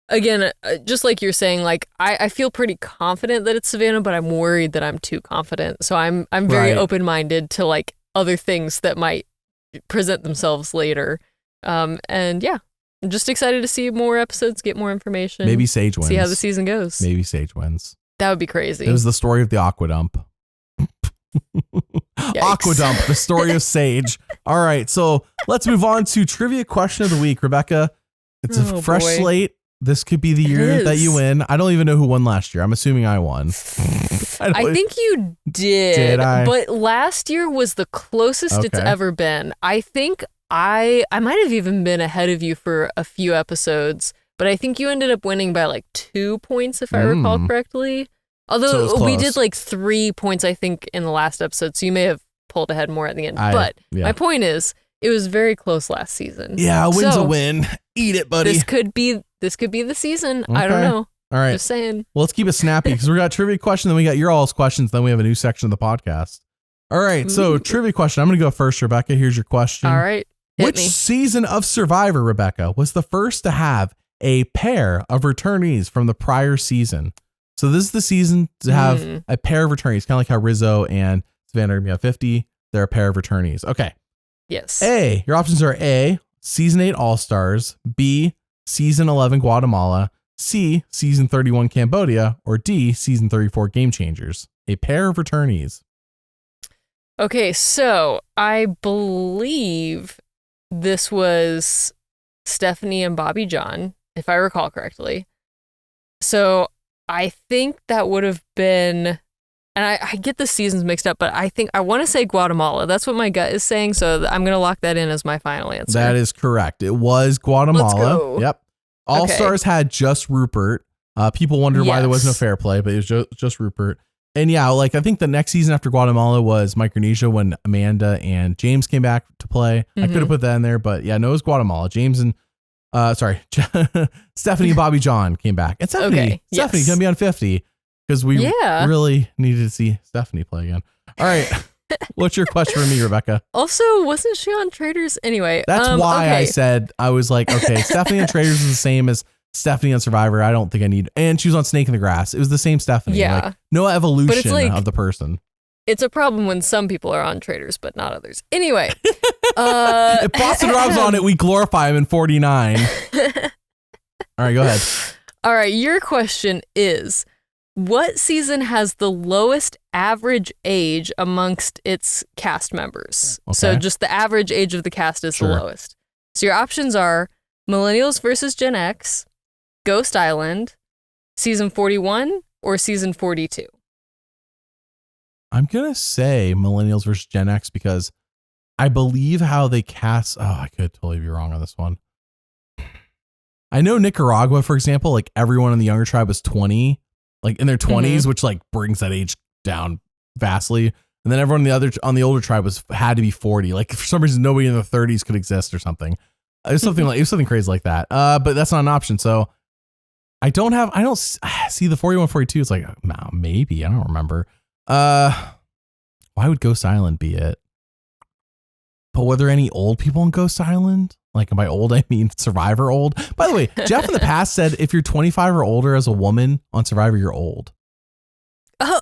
again, just like you're saying, like, I feel pretty confident that it's Savannah, but I'm worried that I'm too confident. So I'm very open-minded to, like, other things that might present themselves later. And yeah, I'm just excited to see more episodes, get more information. Maybe Sage wins. See how the season goes. Maybe Sage wins. That would be crazy. It was the story of the Aquadump. Aquadump, the story of Sage. All right, so let's move on to trivia question of the week. Rebekah, it's a fresh slate. This could be the year that you win. I don't even know who won last year. I'm assuming I won. I think you did. Did I? But last year was the closest it's ever been. I think I might have even been ahead of you for a few episodes, but I think you ended up winning by like 2 points, if I recall correctly. Although we did like 3 points, I think, in the last episode, so you may have pulled ahead more at the end. But my point is, it was very close last season. Yeah, a win's a win. Eat it, buddy. This could be the season. Okay. I don't know. All right. Just saying. Well, let's keep it snappy because we got trivia question, then we got your all's questions, then we have a new section of the podcast. All right. So trivia question. I'm going to go first, Rebekah. Here's your question. All right. Which season of Survivor, Rebekah, was the first to have a pair of returnees from the prior season? So this is the season to have a pair of returnees, kind of like how Rizzo and Savannah are going to have 50. They're a pair of returnees. Okay. Yes. A, your options are A, season 8 All-Stars, B, season 11 Guatemala, C, season 31 Cambodia, or D, season 34 Game Changers. A pair of returnees. Okay, so I believe this was Stephanie and Bobby John, if I recall correctly. So I think that would have been, and I get the seasons mixed up, but I want to say Guatemala. That's what my gut is saying, so I'm going to lock that in as my final answer. That is correct. It was Guatemala. Let's go. Yep. All-Stars had just Rupert. People wonder why there was no fair play, but it was just Rupert. And yeah, like I think the next season after Guatemala was Micronesia when Amanda and James came back to play. I could have put that in there, but yeah, no, it was Guatemala. James and Stephanie and Bobby John came back. And Stephanie's gonna be on 50 because we really needed to see Stephanie play again. All right. What's your question for me, Rebekah? Also, wasn't she on Traders? Anyway, that's why I said, I was like, okay, Stephanie on Traders is the same as Stephanie on Survivor. I don't think I need, and she was on Snake in the Grass. It was the same Stephanie. Yeah. Like, no evolution of the person. It's a problem when some people are on Traders, but not others. Anyway. If Boston Rob's on it, we glorify him in 49. All right, go ahead. All right, your question is, what season has the lowest average age amongst its cast members? Okay. So just the average age of the cast is the lowest. So your options are Millennials versus Gen X, Ghost Island, season 41, or season 42. I'm going to say Millennials versus Gen X because I believe how they cast. Oh, I could totally be wrong on this one. I know Nicaragua, for example, like everyone in the younger tribe was 20, like in their 20s, which like brings that age down vastly. And then everyone on the older tribe had to be 40. Like for some reason, nobody in their 30s could exist or something. It was something crazy like that. But that's not an option. So I don't see the 41, 42. It's like, no, maybe, I don't remember. Why would Ghost Island be it? But were there any old people in Ghost Island? Like by old, I mean Survivor old. By the way, Jeff in the past said if you're 25 or older as a woman on Survivor, you're old. Oh,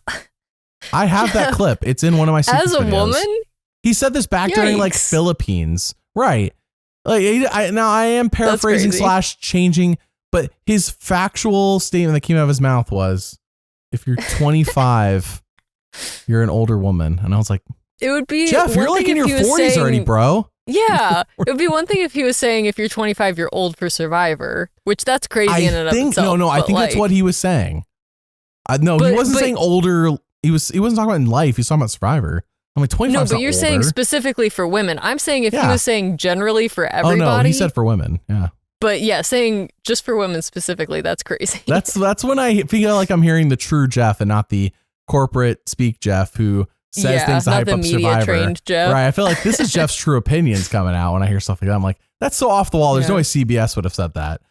I have that clip. It's in one of my secrets as a videos. Woman. He said this back during like Philippines, right? Like now I am paraphrasing / changing, but his factual statement that came out of his mouth was, if you're 25, you're an older woman. And I was like, it would be Jeff, you're like in your 40s already, bro. Yeah. It would be one thing if he was saying if you're 25, you're old for Survivor, which that's crazy in and of itself. No, I think that's what he was saying. No, he wasn't saying older He wasn't talking about in life. He was talking about Survivor. I'm like 25. No, but you're saying specifically for women. I'm saying if he was saying generally for everybody. Oh no, he said for women. Yeah. But yeah, saying just for women specifically, that's crazy. That's when I feel like I'm hearing the true Jeff and not the corporate speak Jeff who says things to hype up Survivor. Trained Jeff. Right. I feel like this is Jeff's true opinions coming out when I hear stuff like that. I'm like, that's so off the wall. There's no way CBS would have said that.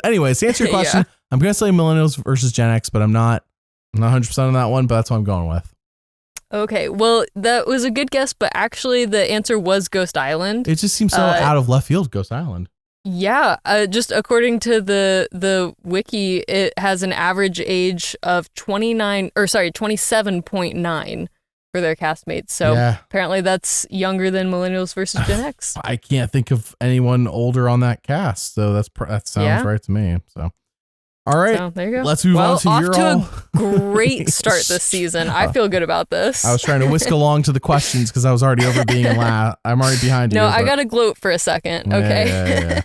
Anyways, to answer your question, I'm going to say millennials versus Gen X, but I'm not 100% on that one, but that's what I'm going with. Okay, well, that was a good guess, but actually the answer was Ghost Island. It just seems so out of left field, Ghost Island. Yeah, just according to the wiki, it has an average age of 27.9 for their castmates. So apparently that's younger than millennials versus Gen X. I can't think of anyone older on that cast, so that sounds right to me. So. All right, so, there you go. Let's move on to a great start this season. I feel good about this. I was trying to whisk along to the questions because I was already over being last. I'm already behind you. No, I got to gloat for a second. Okay. Yeah.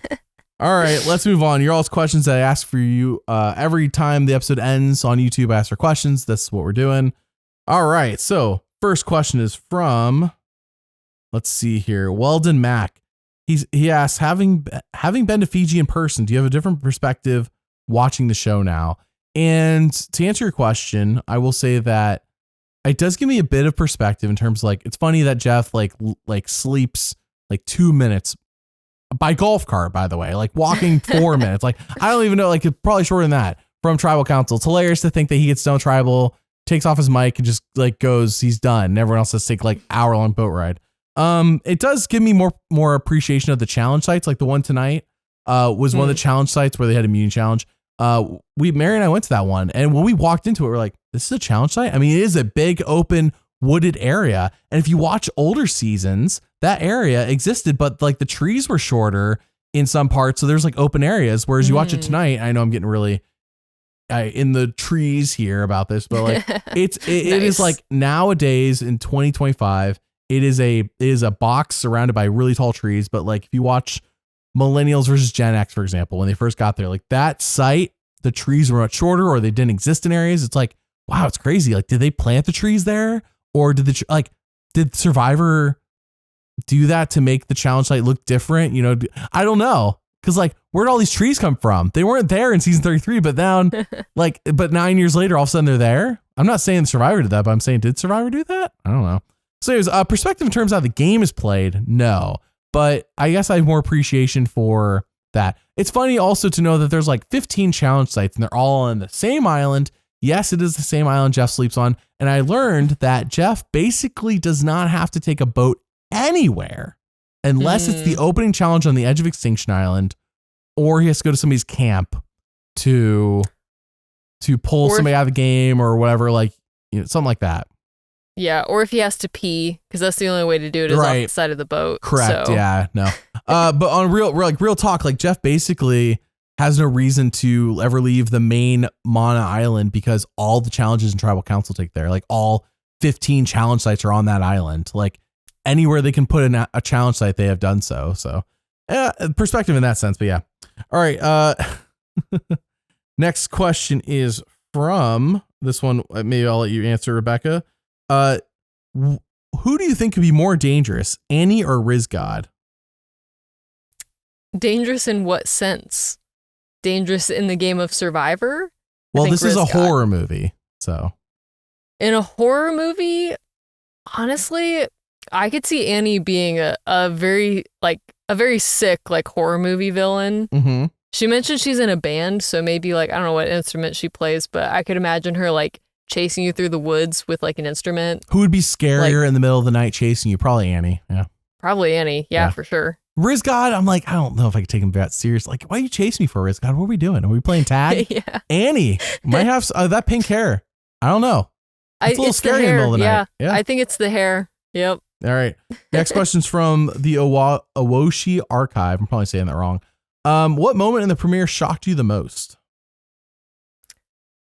All right, let's move on. Your all's questions that I ask for you every time the episode ends on YouTube. I ask for questions. That's what we're doing. All right, so first question is from, let's see here, Weldon Mack. He asks, having been to Fiji in person, do you have a different perspective watching the show now? And to answer your question, I will say that it does give me a bit of perspective in terms of like, it's funny that Jeff like sleeps like 2 minutes by golf cart, by the way, like walking 4 minutes. Like, I don't even know, like it's probably shorter than that from tribal council. It's hilarious to think that he gets done tribal, takes off his mic and just like goes, he's done. And everyone else has to take like hour-long boat ride. It does give me more appreciation of the challenge sites. Like the one tonight was one of the challenge sites where they had a immunity challenge. Mary and I went to that one, and when we walked into it, we're like, this is a challenge site? I mean, it is a big open wooded area. And if you watch older seasons, that area existed, but like the trees were shorter in some parts. So there's like open areas. Whereas you watch it tonight, I know I'm getting really in the trees here about this, but like it is like nowadays in 2025, it is a box surrounded by really tall trees. But like if you watch millennials versus Gen X, for example, when they first got there, like that site, the trees were much shorter or they didn't exist in areas. It's like, wow, it's crazy. Like, did they plant the trees there, or did Survivor do that to make the challenge site look different? You know, I don't know. Cause like, where'd all these trees come from? They weren't there in season 33, but now but 9 years later, all of a sudden they're there. I'm not saying Survivor did that, but I'm saying, did Survivor do that? I don't know. So anyways, perspective in terms of how the game is played, no. But I guess I have more appreciation for that. It's funny also to know that there's like 15 challenge sites and they're all on the same island. Yes, it is the same island Jeff sleeps on. And I learned that Jeff basically does not have to take a boat anywhere unless it's the opening challenge on the edge of Extinction Island, or he has to go to somebody's camp to pull somebody out of the game or whatever, like, you know, something like that. Yeah, or if he has to pee, because that's the only way to do it is off the side of the boat. Correct. So. Yeah. No. But on real talk, like Jeff basically has no reason to ever leave the main Mana Island because all the challenges in Tribal Council take there. Like all 15 challenge sites are on that island. Like anywhere they can put in a challenge site, they have done so. So perspective in that sense. But yeah. All right. Next question is from this one. Maybe I'll let you answer, Rebekah. Who do you think could be more dangerous, Annie or Rizgod? Dangerous in what sense? Dangerous in the game of Survivor? Well, this is a horror movie, so. In a horror movie, honestly, I could see Annie being a very sick like horror movie villain. Mm-hmm. She mentioned she's in a band, so maybe like I don't know what instrument she plays, but I could imagine her like chasing you through the woods with like an instrument. Who would be scarier in the middle of the night chasing you? Probably Annie. Yeah. Probably Annie. Yeah, for sure. Rizgod, I'm like, I don't know if I could take him that serious. Like, why are you chasing me for, Rizgod? What are we doing? Are we playing tag? Yeah. Annie might have that pink hair. I don't know. It's a little scary in the middle of the night. Yeah, I think it's the hair. Yep. All right. Next question's from the Awoshi Archive. I'm probably saying that wrong. What moment in the premiere shocked you the most?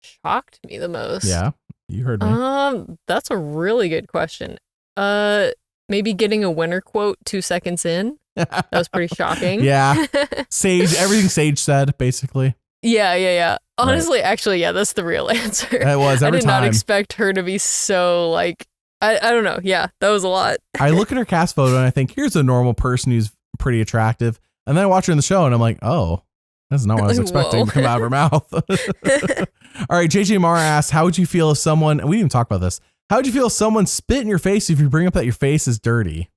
Shocked me the most? Yeah, you heard me. That's a really good question. Maybe getting a winner quote 2 seconds in. That was pretty shocking. Yeah. Sage, everything Sage said, basically. Yeah. Honestly, actually, yeah, that's the real answer. It was every I did time. not expect her to be so like, I don't know. Yeah, that was a lot. I look at her cast photo and I think, here's a normal person who's pretty attractive. And then I watch her in the show and I'm like, oh, that's not what I was expecting to come out of her mouth. All right, JJ Mara asks, how would you feel if someone, we didn't even talk about this, how would you feel if someone spit in your face if you bring up that your face is dirty?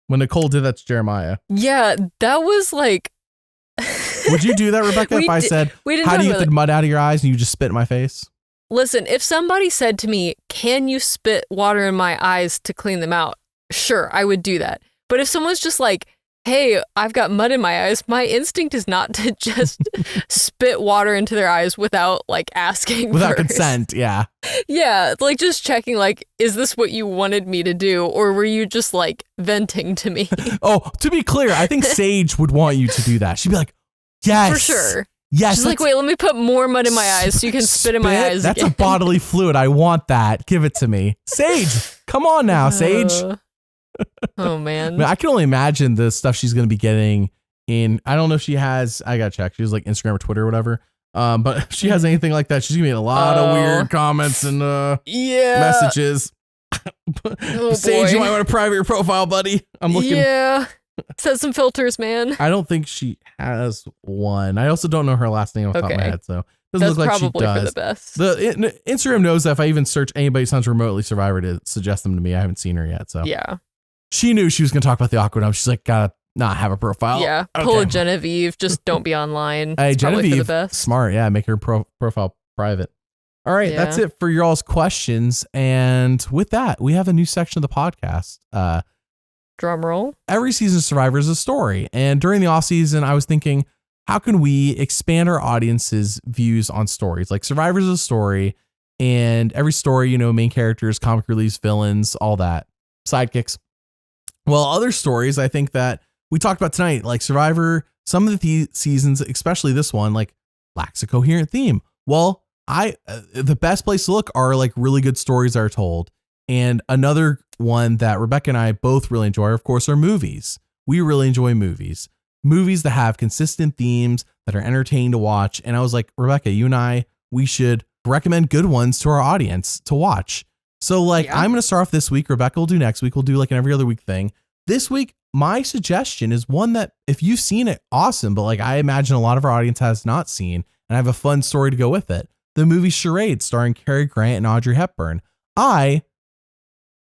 When Nicole did that to Jeremiah. Yeah, that was like... Would you do that, Rebekah, if I said, how do you get the mud out of your eyes and you just spit in my face? Listen, if somebody said to me, can you spit water in my eyes to clean them out? Sure, I would do that. But if someone's just like, hey, I've got mud in my eyes, my instinct is not to just spit water into their eyes without like asking without first. Consent, yeah. Yeah, like just checking like, is this what you wanted me to do? Or were you just like venting to me? Oh, to be clear, I think Sage would want you to do that. She'd be like, yes. For sure. Yes. She's like, wait, let me put more mud in my eyes so you can spit in my eyes That's again. a bodily fluid. I want that. Give it to me. Sage, come on now, Sage. Oh, man. I mean, I can only imagine the stuff she's going to be getting in. I don't know if she has, I got to check. She's like Instagram or Twitter or whatever. But if she has anything like that, she's going to get a lot of weird comments and messages. Sage, you might want to private your profile, buddy. I'm looking. Yeah. Set some filters, man. I don't think she has one. I also don't know her last name off the top of my head, so it doesn't look like she does. Probably for the best. Instagram knows that if I even search anybody sounds remotely Survivor to suggest them to me, I haven't seen her yet. So yeah, she knew she was going to talk about the awkward. She's like, gotta not have a profile. Yeah, pull a Genevieve. Just don't be online. Hey, it's Genevieve, for the best. Smart. Yeah, make her profile private. All right, that's it for y'all's questions. And with that, we have a new section of the podcast. Drum roll. Every season of Survivor is a story. And during the off season, I was thinking, how can we expand our audience's views on stories? Like Survivor is a story, and every story, you know, main characters, comic reliefs, villains, all that, sidekicks. Well, other stories, I think that we talked about tonight, like Survivor, some of the seasons, especially this one, like lacks a coherent theme. Well, the best place to look are like really good stories that are told. And another one that Rebekah and I both really enjoy, of course, are movies. We really enjoy movies that have consistent themes that are entertaining to watch. And I was like, Rebekah, you and I, we should recommend good ones to our audience to watch. So like, I'm going to start off this week. Rebekah will do next week. We'll do like an every other week thing. This week, my suggestion is one that if you've seen it, awesome. But like, I imagine a lot of our audience has not seen, and I have a fun story to go with it. The movie Charade, starring Cary Grant and Audrey Hepburn. I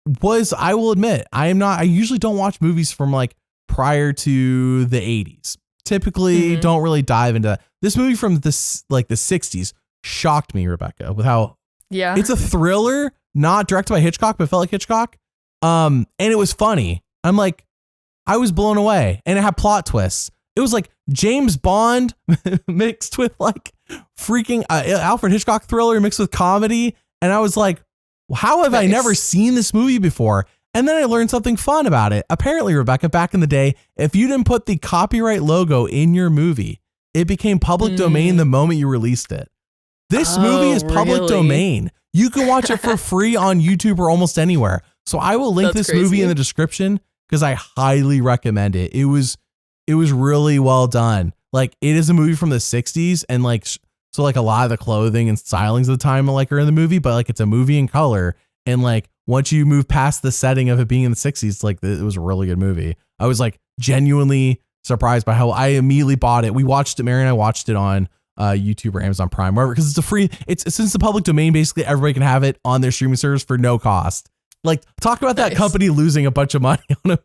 will admit, I usually don't watch movies from like prior to the 80s. Typically don't really dive into that. This movie from this, like the 60s shocked me, Rebekah, with how it's a thriller, not directed by Hitchcock, but felt like Hitchcock. And it was funny. I'm like, I was blown away, and it had plot twists. It was like James Bond mixed with like freaking Alfred Hitchcock thriller mixed with comedy. And I was like, how have I never seen this movie before? And then I learned something fun about it. Apparently, Rebekah, back in the day, if you didn't put the copyright logo in your movie, it became public domain the moment you released it. This movie is public domain. You can watch it for free on YouTube or almost anywhere. So I will link this movie in the description because I highly recommend it. It was really well done. Like, it is a movie from the 60s, and like, so like a lot of the clothing and stylings of the time like are in the movie, but like it's a movie in color. And like, once you move past the setting of it being in the 60s, like it was a really good movie. I was like genuinely surprised by how I immediately bought it. We watched it, Mary and I watched it on YouTube or Amazon Prime, wherever, because it's a free, it's since the public domain, basically everybody can have it on their streaming service for no cost. Like, talk about that company losing a bunch of money on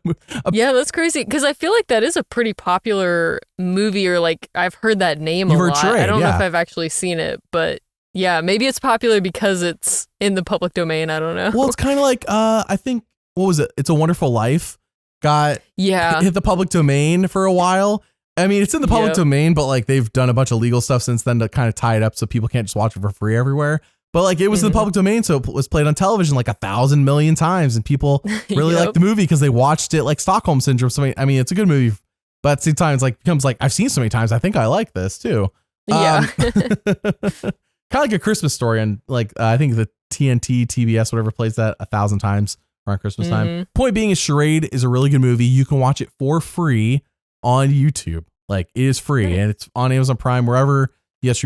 yeah, that's crazy. Because I feel like that is a pretty popular movie, or like I've heard that name a lot. I don't know if I've actually seen it, but yeah, maybe it's popular because it's in the public domain. I don't know. Well, it's kind of like, I think, what was it? It's a Wonderful Life hit the public domain for a while. I mean, it's in the public domain, but like they've done a bunch of legal stuff since then to kind of tie it up so people can't just watch it for free everywhere. But like, it was in the public domain, so it was played on television like 1,000 million times, and people really liked the movie because they watched it like Stockholm Syndrome. So I mean, it's a good movie, but at the same time, it's like becomes like, I've seen so many times, I think I like this too. Kind of like A Christmas Story, and like I think the TNT, TBS, whatever plays that 1,000 times around Christmas time. Point being is Charade is a really good movie. You can watch it for free on YouTube. Like, it is free, and it's on Amazon Prime, wherever Yes,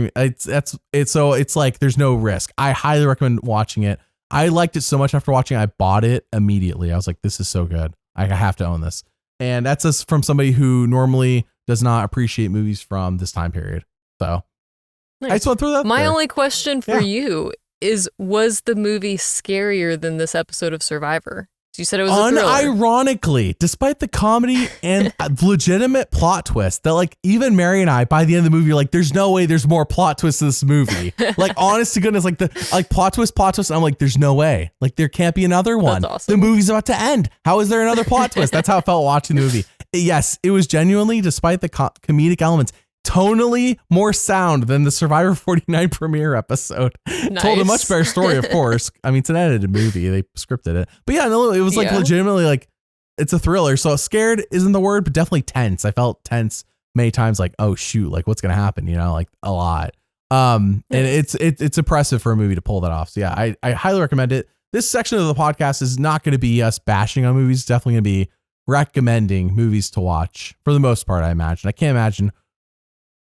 it's like there's no risk. I highly recommend watching it. I liked it so much after watching it, I bought it immediately. I was like, this is so good. I have to own this. And that's just from somebody who normally does not appreciate movies from this time period. So nice. I just want to throw that My there. only question for you is, was the movie scarier than this episode of Survivor? You said it was a thriller. Unironically, despite the comedy and legitimate plot twist that like even Mary and I by the end of the movie are like, there's no way there's more plot twists to this movie. Like honest to goodness, like the plot twist. And I'm like, there's no way. Like there can't be another one. That's awesome. The movie's about to end. How is there another plot twist? That's how I felt watching the movie. Yes, it was genuinely, despite the comedic elements, tonally more sound than the Survivor 49 premiere episode. Nice. Told a much better story, of course. I mean, it's an edited movie. They scripted it. But yeah, no, it was like legitimately like, it's a thriller. So scared isn't the word, but definitely tense. I felt tense many times, like, oh shoot, like what's going to happen? You know, like a lot. And it's impressive for a movie to pull that off. So yeah, I highly recommend it. This section of the podcast is not going to be us bashing on movies. It's definitely going to be recommending movies to watch for the most part, I imagine. I can't imagine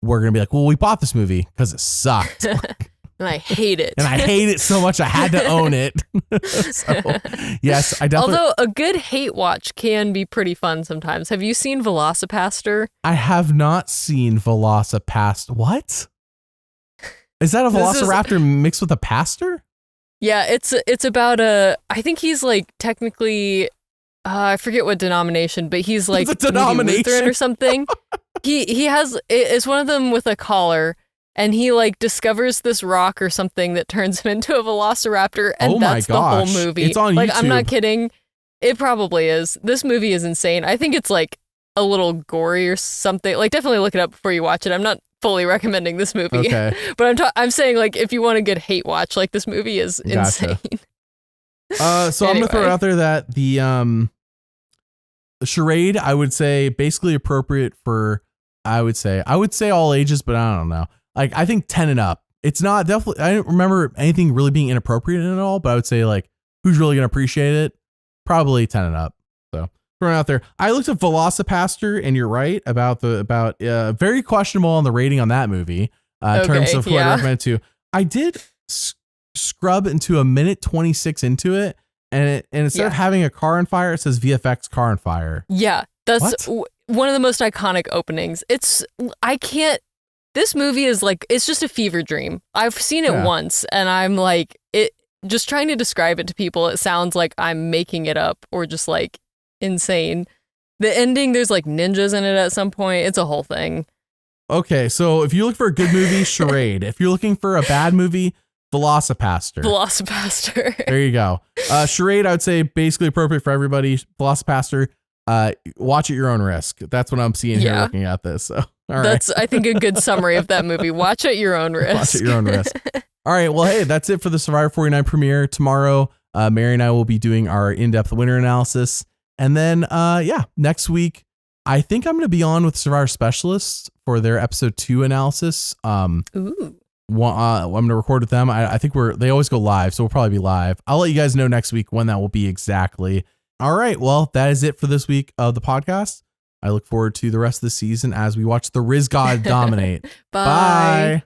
we're going to be like, well, we bought this movie because it sucked. And I hate it. And I hate it so much I had to own it. So, yes, I definitely. Although a good hate watch can be pretty fun sometimes. Have you seen Velocipaster? I have not seen Velocipast. What? Is that a Velociraptor mixed with a pastor? Yeah, it's about I think he's like technically, I forget what denomination, but he's like a denomination Lutheran or something. He has, it's one of them with a collar, and he like discovers this rock or something that turns him into a velociraptor, and that's the whole movie. It's on like, YouTube. I'm not kidding. It probably is. This movie is insane. I think it's like a little gory or something. Like definitely look it up before you watch it. I'm not fully recommending this movie. Okay. But I'm saying like if you want a good hate watch, like this movie is insane. So anyway. I'm gonna throw it out there that the charade, I would say basically appropriate for I would say all ages, but I don't know. Like I think 10 and up. It's not definitely, I don't remember anything really being inappropriate in it all, but I would say like who's really gonna appreciate it? Probably 10 and up. So throwing out there. I looked at Velocipaster, and you're right about very questionable on the rating on that movie in terms of who I recommend it to. I did scrub into a minute 26 into it, and instead of having a car on fire, it says VFX car on fire. Yeah, that's one of the most iconic openings. This movie is like, it's just a fever dream. I've seen it once, and I'm like, just trying to describe it to people, it sounds like I'm making it up or just like insane. The ending, there's like ninjas in it at some point. It's a whole thing. Okay, so if you look for a good movie, Charade. If you're looking for a bad movie, Velocipaster. There you go. Charade, I would say basically appropriate for everybody. Velocipaster, watch at your own risk. That's what I'm seeing here looking at this. So, that's, I think, a good summary of that movie. Watch at your own risk. Watch at your own risk. All right. Well, hey, that's it for the Survivor 49 premiere. Tomorrow, Mary and I will be doing our in-depth winner analysis. And then, next week, I think I'm going to be on with Survivor Specialists for their episode 2 analysis. Ooh. I'm going to record with them. I think they always go live, so we'll probably be live. I'll let you guys know next week when that will be exactly. All right. Well, that is it for this week of the podcast. I look forward to the rest of the season as we watch the Rizgod dominate. Bye.